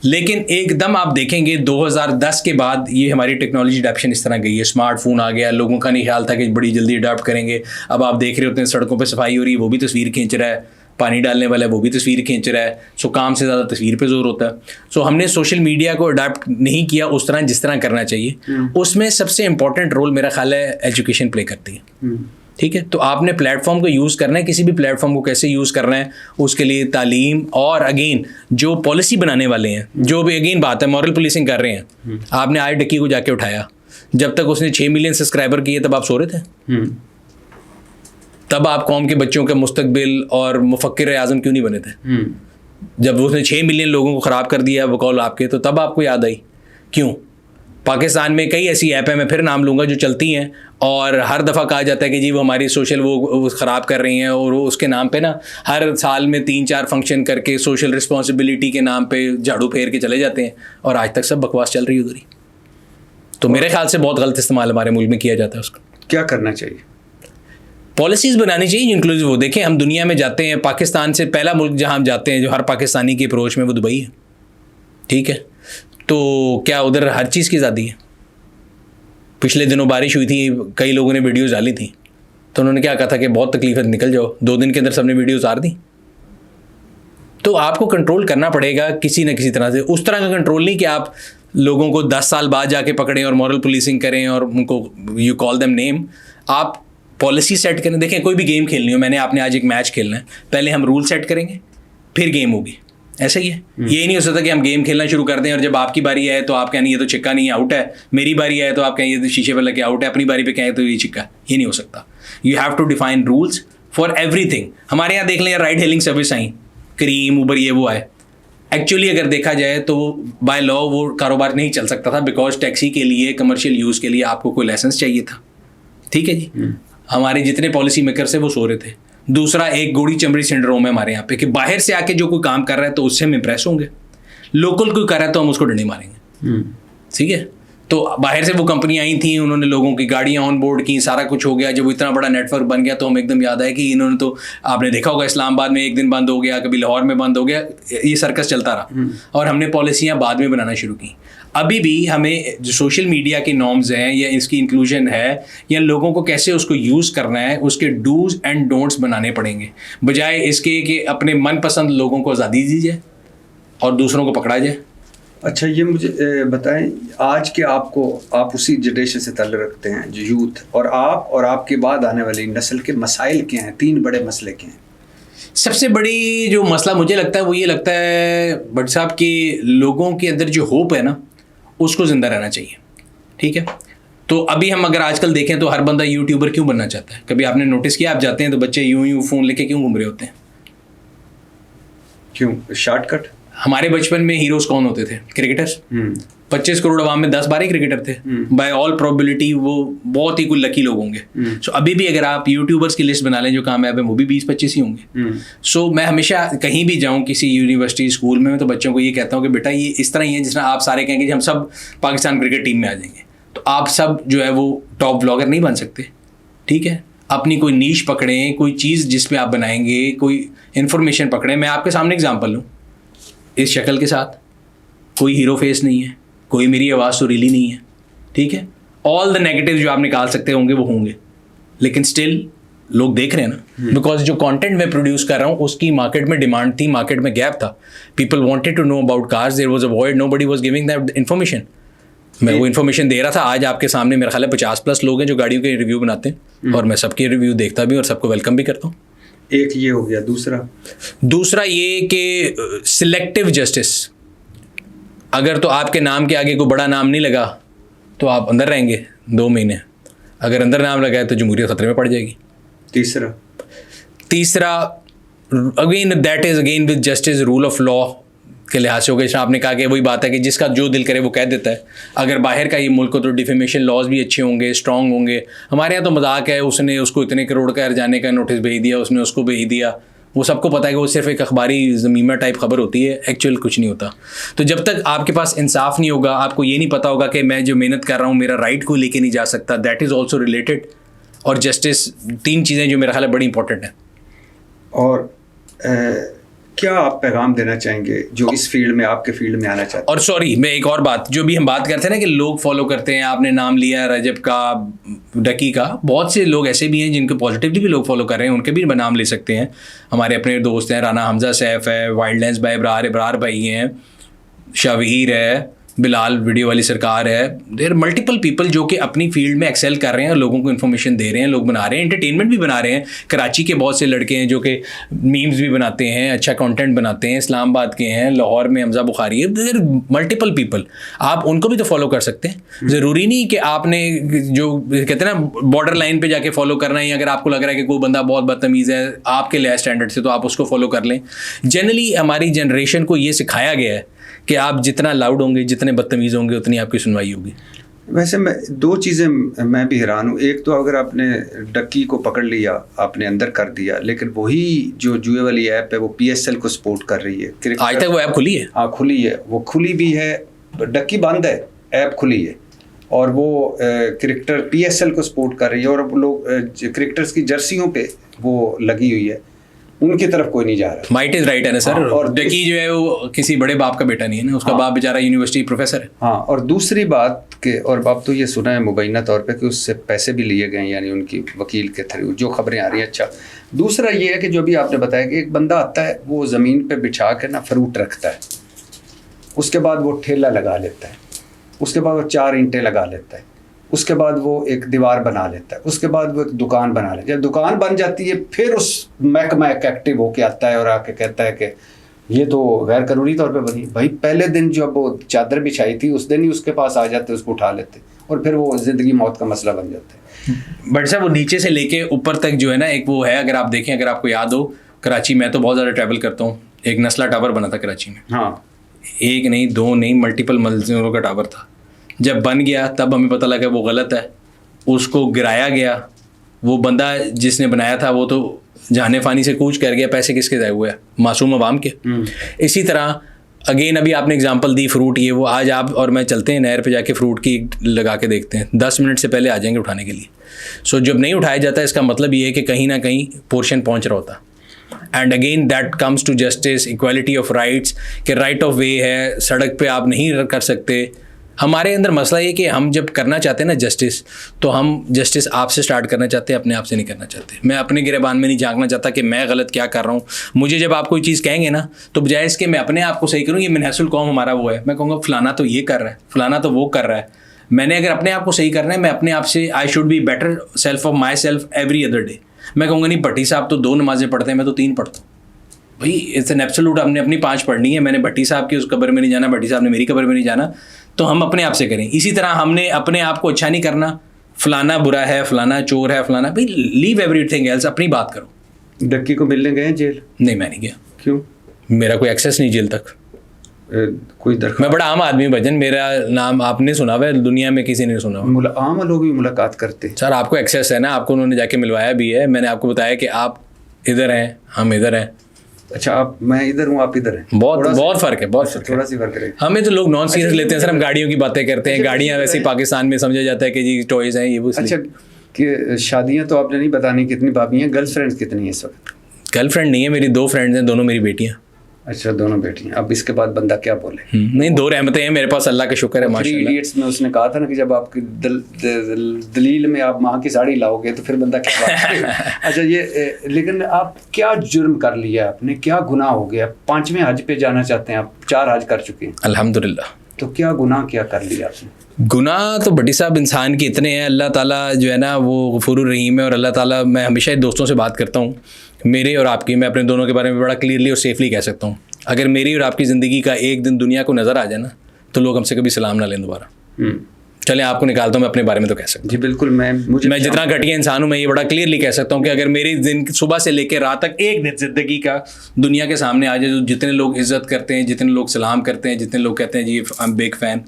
B: लेकिन एकदम आप देखेंगे 2010 के बाद ये हमारी टेक्नोलॉजी अडेप्शन इस तरह गई है। स्मार्टफोन आ गया, लोगों का नहीं ख्याल था कि बड़ी जल्दी अडॉप्ट करेंगे। अब आप देख रहे होते हैं सड़कों पे सफाई हो रही है, वो भी तस्वीर खींच रहा है, पानी डालने वाला है वो भी तस्वीर खींच रहा है। सो काम से ज़्यादा तस्वीर पे जोर होता है। सो हमने सोशल मीडिया को अडॉप्ट नहीं किया उस तरह जिस तरह करना चाहिए। उसमें सबसे इंपॉर्टेंट रोल मेरा ख्याल है एजुकेशन प्ले करती है, ठीक है। तो आपने प्लेटफॉर्म को यूज़ करना है, किसी भी प्लेटफॉर्म को कैसे यूज़ करना है उसके लिए तालीम, और अगेन जो पॉलिसी बनाने वाले हैं, जो भी अगेन बात है मॉरल पुलिसिंग कर रहे हैं। आपने आज डक्की को जाके उठाया, जब तक उसने 6 मिलियन सब्सक्राइबर किए तब आप सो रहे थे? तब आप कौम के बच्चों के मुस्तकबिल और मुफक्किर आज़म क्यों नहीं बने थे? जब उसने 6 मिलियन लोगों को ख़राब कर दिया बकौल आपके, तो तब आपको याद आई क्यों? पाकिस्तान में कई ऐसी ऐप हैं, मैं फिर नाम लूँगा, जो चलती हैं और हर दफ़ा कहा जाता है कि जी वो हमारी सोशल वो ख़राब कर रही हैं, और उसके नाम पे ना हर साल में 3-4 फंक्शन करके सोशल रिस्पॉन्सिबिलिटी के नाम पे झाड़ू फेर के चले जाते हैं, और आज तक सब बकवास चल रही है उधर ही। तो मेरे ख्याल से बहुत गलत इस्तेमाल हमारे मुल्क में किया जाता है उसका।
A: क्या करना चाहिए?
B: पॉलिसीज़ बनानी चाहिए इंक्लूसिव हो। देखें हम दुनिया में जाते हैं, पाकिस्तान से पहला मुल्क जहाँ हम जाते हैं जो हर पाकिस्तानी की अप्रोच में, वो दुबई है, ठीक है। तो क्या उधर हर चीज़ की आज़ादी है? पिछले दिनों बारिश हुई थी, कई लोगों ने वीडियोज़ डाली थी, तो उन्होंने क्या कहा था कि बहुत तकलीफ है, निकल जाओ। 2 दिन के अंदर सबने वीडियोज़ उतार दी। तो आपको कंट्रोल करना पड़ेगा किसी न किसी तरह से। उस तरह का कंट्रोल नहीं कि आप लोगों को 10 साल बाद जाके पकड़ें और मॉरल पुलिसिंग करें और उनको यू कॉल देम नेम। आप पॉलिसी सेट करें। देखें कोई भी गेम खेलनी हो, आपने आज एक मैच खेलना है, पहले हम रूल सेट करेंगे फिर गेम होगी, ऐसा ही है। ये नहीं हो सकता कि हम गेम खेलना शुरू कर दें और जब आपकी बारी आए तो आप कहें ये तो छिक्का नहीं, आउट है। मेरी बारी आए तो आप कहें ये तो शीशे पर लगे आउट है। अपनी बारी पे कहें तो ये छिक्का। ये नहीं हो सकता। You have to define rules for everything. हमारे यहाँ देख लें राइड हेलिंग सर्विस आई, करीम, उबर, ये वो आए। एक्चुअली अगर देखा जाए तो बाय लॉ वो कारोबार नहीं चल सकता था, बिकॉज टैक्सी के लिए, कमर्शियल यूज़ के लिए आपको कोई लाइसेंस चाहिए था। ठीक है जी। हमारे जितने पॉलिसी मेकर्स है वो सो रहे थे। दूसरा, एक गोड़ी चमड़ी सिंड्रोम है हमारे यहाँ पे कि बाहर से आके जो कोई काम कर रहा है तो उससे हम इम्प्रेस होंगे, लोकल कोई कर रहा है तो हम उसको डंडे मारेंगे। ठीक है। तो बाहर से वो कंपनी आई थी, उन्होंने लोगों की गाड़ियाँ ऑन बोर्ड की, सारा कुछ हो गया। जब वो इतना बड़ा नेटवर्क बन गया तो हम एकदम याद आया कि इन्होंने तो, आपने देखा होगा इस्लामाबाद में एक दिन बंद हो गया, कभी लाहौर में बंद हो गया, ये सर्कस चलता रहा। और हमने पॉलिसियाँ बाद में बनाना शुरू की। अभी भी हमें जो सोशल मीडिया के नॉर्म्स हैं या इसकी इंक्लूजन है या लोगों को कैसे उसको यूज़ करना है, उसके डूज एंड डोंट्स बनाने पड़ेंगे, बजाय इसके कि अपने मनपसंद लोगों को आज़ादी दी जाए और दूसरों को पकड़ा जाए।
A: अच्छा, ये मुझे बताएं, आज के आप उसी जनरेशन से ताल्लुक़ रखते हैं जो यूथ, और आपके बाद आने वाली नस्ल के मसाइल क्या हैं? 3 बड़े मसले क्या हैं?
B: सबसे बड़ी जो मसला मुझे लगता है वो ये लगता है भट्ट साहब कि लोगों के अंदर जो होप है ना, उसको ज़िंदा रहना चाहिए। ठीक है। तो अभी हम अगर आजकल देखें तो हर बंदा यूट्यूबर क्यों बनना चाहता है? कभी आपने नोटिस किया? आप जाते हैं तो बच्चे यूं फ़ोन लेके क्यों घूम रहे होते हैं?
A: क्यों? शॉर्टकट।
B: हमारे बचपन में हीरोज कौन होते थे? क्रिकेटर्स। 25 करोड़ आवाम में 10-12 क्रिकेटर थे। बाय ऑल प्रोबेबिलिटी वो बहुत ही कुछ लकी लोग होंगे। सो अभी भी अगर आप यूट्यूबर्स की लिस्ट बना लें जो कामयाब है, वो भी 20-25 ही होंगे। सो मैं हमेशा कहीं भी जाऊं, किसी यूनिवर्सिटी, स्कूल में, मैं तो बच्चों को ये कहता हूँ कि बेटा ये इस तरह ही है जिस तरह आप सारे कहेंगे कि हम सब पाकिस्तान क्रिकेट टीम में आ जाएंगे, तो आप सब जो है वो टॉप व्लॉगर नहीं बन सकते। ठीक है। अपनी कोई नीश पकड़ें, कोई चीज़ जिस पे आप बनाएंगे, कोई इन्फॉर्मेशन पकड़ें। मैं आपके सामने एग्जाम्पल लूँ, इस शक्ल के साथ कोई हीरो फेस नहीं है, कोई मेरी आवाज़ सुरीली नहीं है। ठीक है। ऑल द नेगेटिव जो आप निकाल सकते होंगे वो होंगे, लेकिन स्टिल लोग देख रहे हैं ना, बिकॉज जो कंटेंट मैं प्रोड्यूस कर रहा हूँ उसकी मार्केट में डिमांड थी, मार्केट में गैप था। People wanted to know about cars, there was a void, nobody was giving that information. मैं वो इन्फॉर्मेशन दे रहा था। आज आपके सामने मेरा ख्याल है 50+ लोग हैं जो गाड़ियों के रिव्यू बनाते हैं, और मैं सबके रिव्यू देखता भी और सबको वेलकम भी करता हूँ।
A: एक ये हो गया। दूसरा
B: ये कि सिलेक्टिव जस्टिस। अगर तो आपके नाम के आगे कोई बड़ा नाम नहीं लगा तो आप अंदर रहेंगे 2 महीने, अगर अंदर नाम लगा है तो जमहूरियत खतरे में पड़ जाएगी। तीसरा again that is again with justice, rule of law के लिहाज से हो गया। आपने कहा कि वही बात है कि जिसका जो दिल करे वो कह देता है। अगर बाहर का ये मुल्क हो तो डिफेमेशन लॉज भी अच्छे होंगे, स्ट्रांग होंगे। हमारे यहाँ तो मजाक है, उसने उसको इतने करोड़ का हर्जाने का नोटिस भेज दिया, उसने उसको भेज दिया। वो सबको पता है कि वो सिर्फ एक अखबारी ज़मीमा टाइप खबर होती है, एक्चुअल कुछ नहीं होता। तो जब तक आपके पास इंसाफ नहीं होगा, आपको ये नहीं पता होगा कि मैं जो मेहनत कर रहा हूँ मेरा राइट को लेके नहीं जा सकता, दैट इज़ ऑल्सो रिलेटेड। और जस्टिस, 3 चीज़ें जो मेरा ख्याल है बड़ी इंपॉर्टेंट है।
A: और क्या आप पैगाम देना चाहेंगे जो इस फील्ड में, आपके फील्ड में आना चाहते हैं?
B: और सॉरी, मैं एक और बात, जो भी हम बात करते हैं ना कि लोग फॉलो करते हैं, आपने नाम लिया रजब का, डकी का, बहुत से लोग ऐसे भी हैं जिनको पॉजिटिवली भी लोग फॉलो कर रहे हैं, उनके भी नाम ले सकते हैं। हमारे अपने दोस्त हैं, राना हमजा सैफ है, वाइल्डलाइंस भाई इब्रार भाई हैं, शावीर है, बिलाल वीडियो वाली सरकार है। देयर मल्टीपल पीपल जो कि अपनी फील्ड में एक्सेल कर रहे हैं और लोगों को इन्फॉर्मेशन दे रहे हैं, लोग बना रहे हैं, एंटरटेनमेंट भी बना रहे हैं। कराची के बहुत से लड़के हैं जो कि मीम्स भी बनाते हैं, अच्छा कंटेंट बनाते हैं। इस्लामाबाद के हैं, लाहौर में हमजा बुखारी है, देयर मल्टीपल पीपल। आप उनको भी तो फॉलो कर सकते हैं। ज़रूरी नहीं कि आपने जो कहते हैं ना बॉर्डर लाइन पर जाके फॉलो करना है। अगर आपको लग रहा है कि कोई बंदा बहुत बदतमीज़ है आपके लिहाज स्टैंडर्ड से, तो आप उसको फॉलो कर लें। जनरली हमारी जनरेशन को ये सिखाया गया है कि आप जितना लाउड होंगे, जितने बदतमीज़ होंगे, उतनी आपकी सुनवाई होगी।
A: वैसे मैं 2 चीज़ें मैं भी हैरान हूँ। एक तो अगर आपने डक्की को पकड़ लिया, आपने अंदर कर दिया, लेकिन वही जो जुए वाली ऐप है वो PSL को सपोर्ट कर रही है।
B: आज तक वो ऐप खुली है?
A: हाँ खुली है, वो खुली भी है। डक्की बंद है, ऐप खुली है, और वो क्रिकेटर PSL को सपोर्ट कर रही है, और लोग क्रिकेटर्स की जर्सियों पे वो लगी हुई है, उनकी तरफ कोई नहीं जा रहा।
B: माइट इज राइट है ना सर। और डकी जो है वो किसी बड़े बाप का बेटा नहीं है ना, उसका बाप बेचारा यूनिवर्सिटी प्रोफेसर है।
A: हाँ, और दूसरी बात के, और बाप तो ये सुना है मुबैना तौर पे कि उससे पैसे भी लिए गए, यानी उनकी वकील के थ्रू, जो खबरें आ रही हैं। अच्छा, दूसरा ये है कि जो भी आपने बताया कि एक बंदा आता है, वो ज़मीन पे बिछा के ना फ्रूट रखता है, उसके बाद वो ठेला लगा लेता है, उसके बाद वो 4 ईंटें लगा लेता है, उसके बाद वो एक दीवार बना लेता है, उसके बाद वो एक दुकान बना लेता है। जब दुकान बन जाती है फिर उस महकमा एक्टिव होके आता है और आके कहता है कि ये तो गैर कानूनी तौर पे बनी। भाई पहले दिन जब वो चादर बिछाई थी उस दिन ही उसके पास आ जाते, उसको उठा लेते, और फिर वो ज़िंदगी मौत का मसला बन जाता है।
B: बट साहब वो नीचे से लेके ऊपर तक जो है ना, एक वो है, अगर आप देखें, अगर आपको याद हो, कराची में तो बहुत ज़्यादा ट्रैवल करता हूँ, एक नस्ला टावर बना था कराची में,
A: हाँ,
B: एक नहीं, दो नहीं, मल्टीपल मंजिलों का टावर था। जब बन गया तब हमें पता लगा वो गलत है, उसको गिराया गया। वो बंदा जिसने बनाया था वो तो जाने फानी से कूच कर गया, पैसे किसके ज़ाया हुए हैं? मासूम अवाम के। इसी तरह अगेन अभी आपने एग्जांपल दी फ्रूट, ये वो, आज आप और मैं चलते हैं नहर पे जाके फ्रूट की लगा के देखते हैं, 10 मिनट से पहले आ जाएंगे उठाने के लिए। सो जब नहीं उठाया जाता इसका मतलब ये है कि कहीं ना कहीं पोर्शन पहुंच रहा होता। And again that comes to justice, equality of rights, कि राइट ऑफ वे है, सड़क पे आप नहीं कर सकते। हमारे अंदर मसला ये कि हम जब करना चाहते हैं ना जस्टिस, तो हम जस्टिस आपसे स्टार्ट करना चाहते हैं, अपने आप से नहीं करना चाहते। मैं अपने गिरेबान में नहीं झांकना चाहता कि मैं गलत क्या कर रहा हूँ। मुझे जब आप कोई चीज़ कहेंगे ना, तो बजाय इसके मैं अपने आप को सही करूँ, ये मनहसुल कौम हमारा वो है, मैं कहूँगा फलाना तो ये कर रहा है, फलाना तो वो कर रहा है। मैंने अगर अपने आप को सही करना है, मैं अपने आप से I should be better self of my self every other day. मैं कहूँगा नहीं भट्टी साहब तो 2 नमाजें पढ़ते हैं, मैं तो 3 पढ़ता हूँ। भाई इट्स एन एब्सोल्यूट, हमने अपनी 5 पढ़नी है। मैंने भट्टी साहब की उस कब्र में नहीं जाना, भट्टी साहब ने मेरी कब्र में नहीं जाना। तो हम अपने आप से करें। इसी तरह हमने अपने आप को अच्छा नहीं करना, फलाना बुरा है, फलाना चोर है, फलाना, भाई लीव एवरीथिंग एल्स, अपनी बात करो।
A: डक्की को मिलने गए जेल?
B: नहीं, मैं नहीं गया।
A: क्यों?
B: मेरा कोई एक्सेस नहीं जेल तक।
A: कोई दरख्वास्त?
B: मैं बड़ा आम आदमी हूं भजन, मेरा नाम आपने सुना हुआ है, दुनिया में किसी ने सुना हुआ।
A: आम लोग भी मुलाकात करते?
B: सर आपको एक्सेस है ना, आपको उन्होंने जाके मिलवाया भी है। मैंने आपको बताया कि आप इधर हैं, हम इधर हैं।
A: अच्छा, आप, मैं इधर हूँ, आप इधर हैं।
B: बहुत फर्क है, बहुत फर्क है।
A: थोड़ा सी फर्क है।
B: हमें तो लोग नॉन सीरियस लेते हैं सर, हम गाड़ियों की बातें करते हैं। गाड़ियाँ वैसे पाकिस्तान में समझा जाता है कि जी टॉयज हैं ये वो।
A: अच्छा, कि शादियाँ तो आपने नहीं बतानी, कितनी भाभी हैं, गर्लफ्रेंड्स कितनी है इस वक्त?
B: गर्लफ्रेंड नहीं है मेरी, 2 फ्रेंड्स हैं, दोनों मेरी बेटियाँ।
A: अच्छा, दोनों बेटियाँ। अब इसके बाद बंदा क्या बोले?
B: नहीं, 2 रहमतें हैं मेरे पास, अल्लाह का शुक्र है माशाल्लाह।
A: 3 इडियट्स में उसने कहा था ना कि जब आपकी दलील में आप माँ की साड़ी लाओगे तो फिर बंदा क्या अच्छा, ये लेकिन आप क्या जुर्म कर लिया आपने, क्या गुनाह हो गया? 5वें हज पे जाना चाहते हैं आप, 4 हज कर चुके हैं
B: अल्हम्दुलिल्लाह।
A: तो क्या गुनाह क्या कर लिया आपने?
B: गुनाह तो भट्टी साहब इंसान के इतने हैं, अल्लाह ताला जो है ना वो गफूरुर रहीम है। और अल्लाह ताला, मैं हमेशा ही दोस्तों से बात करता हूँ, मेरे और आपकी, मैं अपने दोनों के बारे में बड़ा क्लियरली और सेफली कह सकता हूँ। अगर मेरी और आपकी ज़िंदगी का एक दिन दुनिया को नज़र आ जाए ना, तो लोग हमसे कभी सलाम ना लें दोबारा। चलें आपको निकालता हूँ, मैं अपने बारे में तो कह सकता हूँ।
A: जी बिल्कुल, मैं
B: जितना घटिया इंसान हूँ, मैं ये बड़ा क्लियरली कह सकता हूँ कि अगर मेरी दिन सुबह से लेकर रात तक एक दिन ज़िंदगी का दुनिया के सामने आ जाए, जो जितने लोग इज्जत करते हैं, जितने लोग सलाम करते हैं, जितने लोग कहते हैं जी आई एम बिग फैन,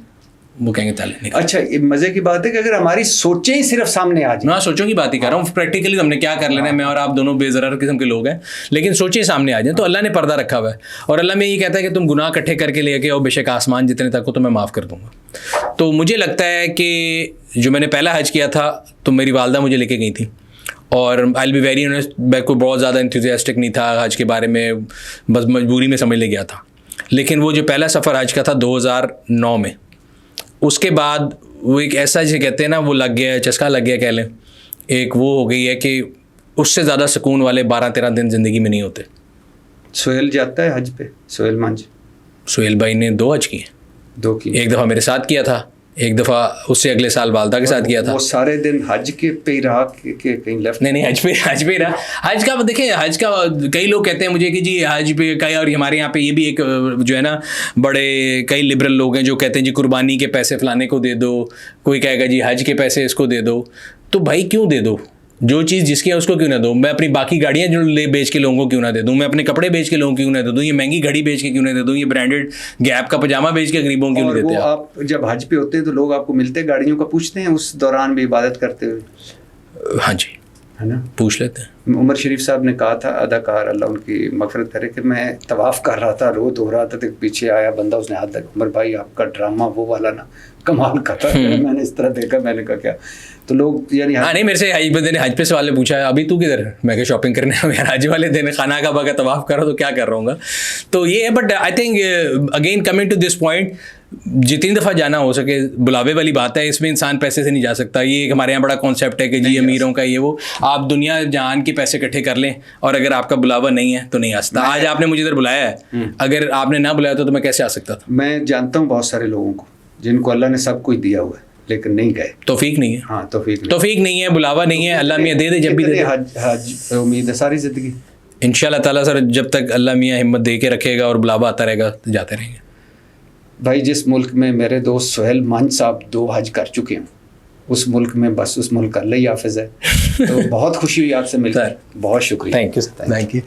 B: वो कहेंगे ताले।
A: अच्छा, ये मजे की बात है कि अगर हमारी सोचें ही सिर्फ सामने आ जाए।
B: मैं सोचों की बात ही कर रहा हूँ, प्रैक्टिकली हमने क्या कर लेना है, मैं और आप दोनों बेज़रर किस्म के लोग हैं, लेकिन सोचें सामने आ जाए तो अल्लाह ने पर्दा रखा हुआ है। और अल्लाह में ये कहता है कि तुम गुनाह इकट्ठे करके लेके आओ, बेशक आसमान जितने तक हो तो मैं माफ़ कर दूंगा। तो मुझे लगता है कि जो मैंने पहला हज किया था तो मेरी वालदा मुझे लेके गई थी, और I will be very honest, मैं कोई बहुत ज़्यादा इंथुसियास्टिक नहीं था हज के बारे में, बस मजबूरी में समझ ले गया था। लेकिन वो जो पहला सफ़र हज का था 2009 में, उसके बाद वो एक ऐसा जिसे कहते हैं ना, वो लग गया, चस्का लग गया कह लें, एक वो हो गई है कि उससे ज़्यादा सुकून वाले 12-13 दिन ज़िंदगी में नहीं होते।
A: सोहेल जाता है हज पे? सोहेल मंज,
B: सोहेल भाई ने 2 हज किए।
A: 2 की?
B: एक दफ़ा मेरे साथ किया था, एक दफ़ा उससे अगले साल वालदा के साथ किया था।
A: वो सारे दिन हज के पे ही रहा कि कहीं लेफ्ट?
B: नहीं, हज पे ही रहा। हज का देखिए, हज का कई लोग कहते हैं मुझे कि जी हज पे कई, और हमारे यहाँ पे ये भी एक जो है ना, बड़े कई लिबरल लोग हैं जो कहते हैं जी कुर्बानी के पैसे फलाने को दे दो, कोई कहेगा जी हज के पैसे इसको दे दो। तो भाई क्यों दे दो? जो चीज़ जिसकी है उसको क्यों ना दो? मैं अपनी बाकी गाड़ियाँ जो ले बेच के लोगों को क्यों ना दे दूँ? मैं अपने कपड़े बेच के लोगों को क्यों ना दे दूँ? ये महंगी घड़ी बेच के क्यों ना दे दूँ? ये ब्रांडेड गैप का पजामा बेच के गरीबों को क्यों नहीं देते?
A: आप जब हज पे होते हैं तो लोग आपको मिलते हैं, गाड़ियों का पूछते हैं उस दौरान भी इबादत करते हुए?
B: हाँ जी,
A: है ना,
B: पूछ लेते हैं।
A: उमर शरीफ साहब ने कहा था, अदाकार अल्लाह उनकी मगफरत करे, कि मैं तवाफ़ कर रहा था, रो धो रहा था, तो पीछे आया बंदा, उसने हाथ तक, उमर भाई आपका ड्रामा वो वाला ना कमाल का था। मैंने इस तरह देखा, मैंने कहा क्या, तो लोग यानी
B: हाँ नहीं, मेरे से हज बंदे ने हज पे सवाल ने पूछा है अभी तू किधर है, मैं क्या शॉपिंग करने यार, हज वाले दिन खाना का बगा तवाफ़ करो तो क्या कर रहा हूँ। तो ये है, but I think again coming to this point, जितनी दफ़ा जाना हो सके, बुलावे वाली बात है, इसमें इंसान पैसे से नहीं जा सकता। ये एक हमारे यहाँ बड़ा कॉन्सेप्ट है कि जी अमीरों का ये वो, आप दुनिया जहान के पैसे इकट्ठे कर लें और अगर आपका बुलावा नहीं है तो नहीं आ सकता। आज आपने मुझे इधर बुलाया है, अगर आपने ना बुलाया तो मैं कैसे आ सकता था?
A: मैं जानता हूँ बहुत सारे लोगों को जिनको अल्लाह ने सब कुछ दिया हुआ है लेकिन नहीं गए।
B: तौफीक नहीं है।
A: हाँ, तौफीक
B: नहीं है, बुलावा नहीं है। अल्लाह मियाँ दे दे जब भी दे दे।
A: हज उम्मीद है सारी ज़िंदगी
B: इंशाल्लाह ताला सर, जब तक अल्लाह मियाँ हिम्मत दे के रखेगा और बुलावा आता रहेगा तो जाते रहेंगे।
A: भाई, जिस मुल्क में मेरे दोस्त सोहेल मंज साहब 2 हज कर चुके हैं, उस मुल्क में बस उस मुल्क का अल्लाह ही हाफिज़ है। तो बहुत खुशी हुई आपसे मिलकर, बहुत शुक्रिया।
B: Thank you.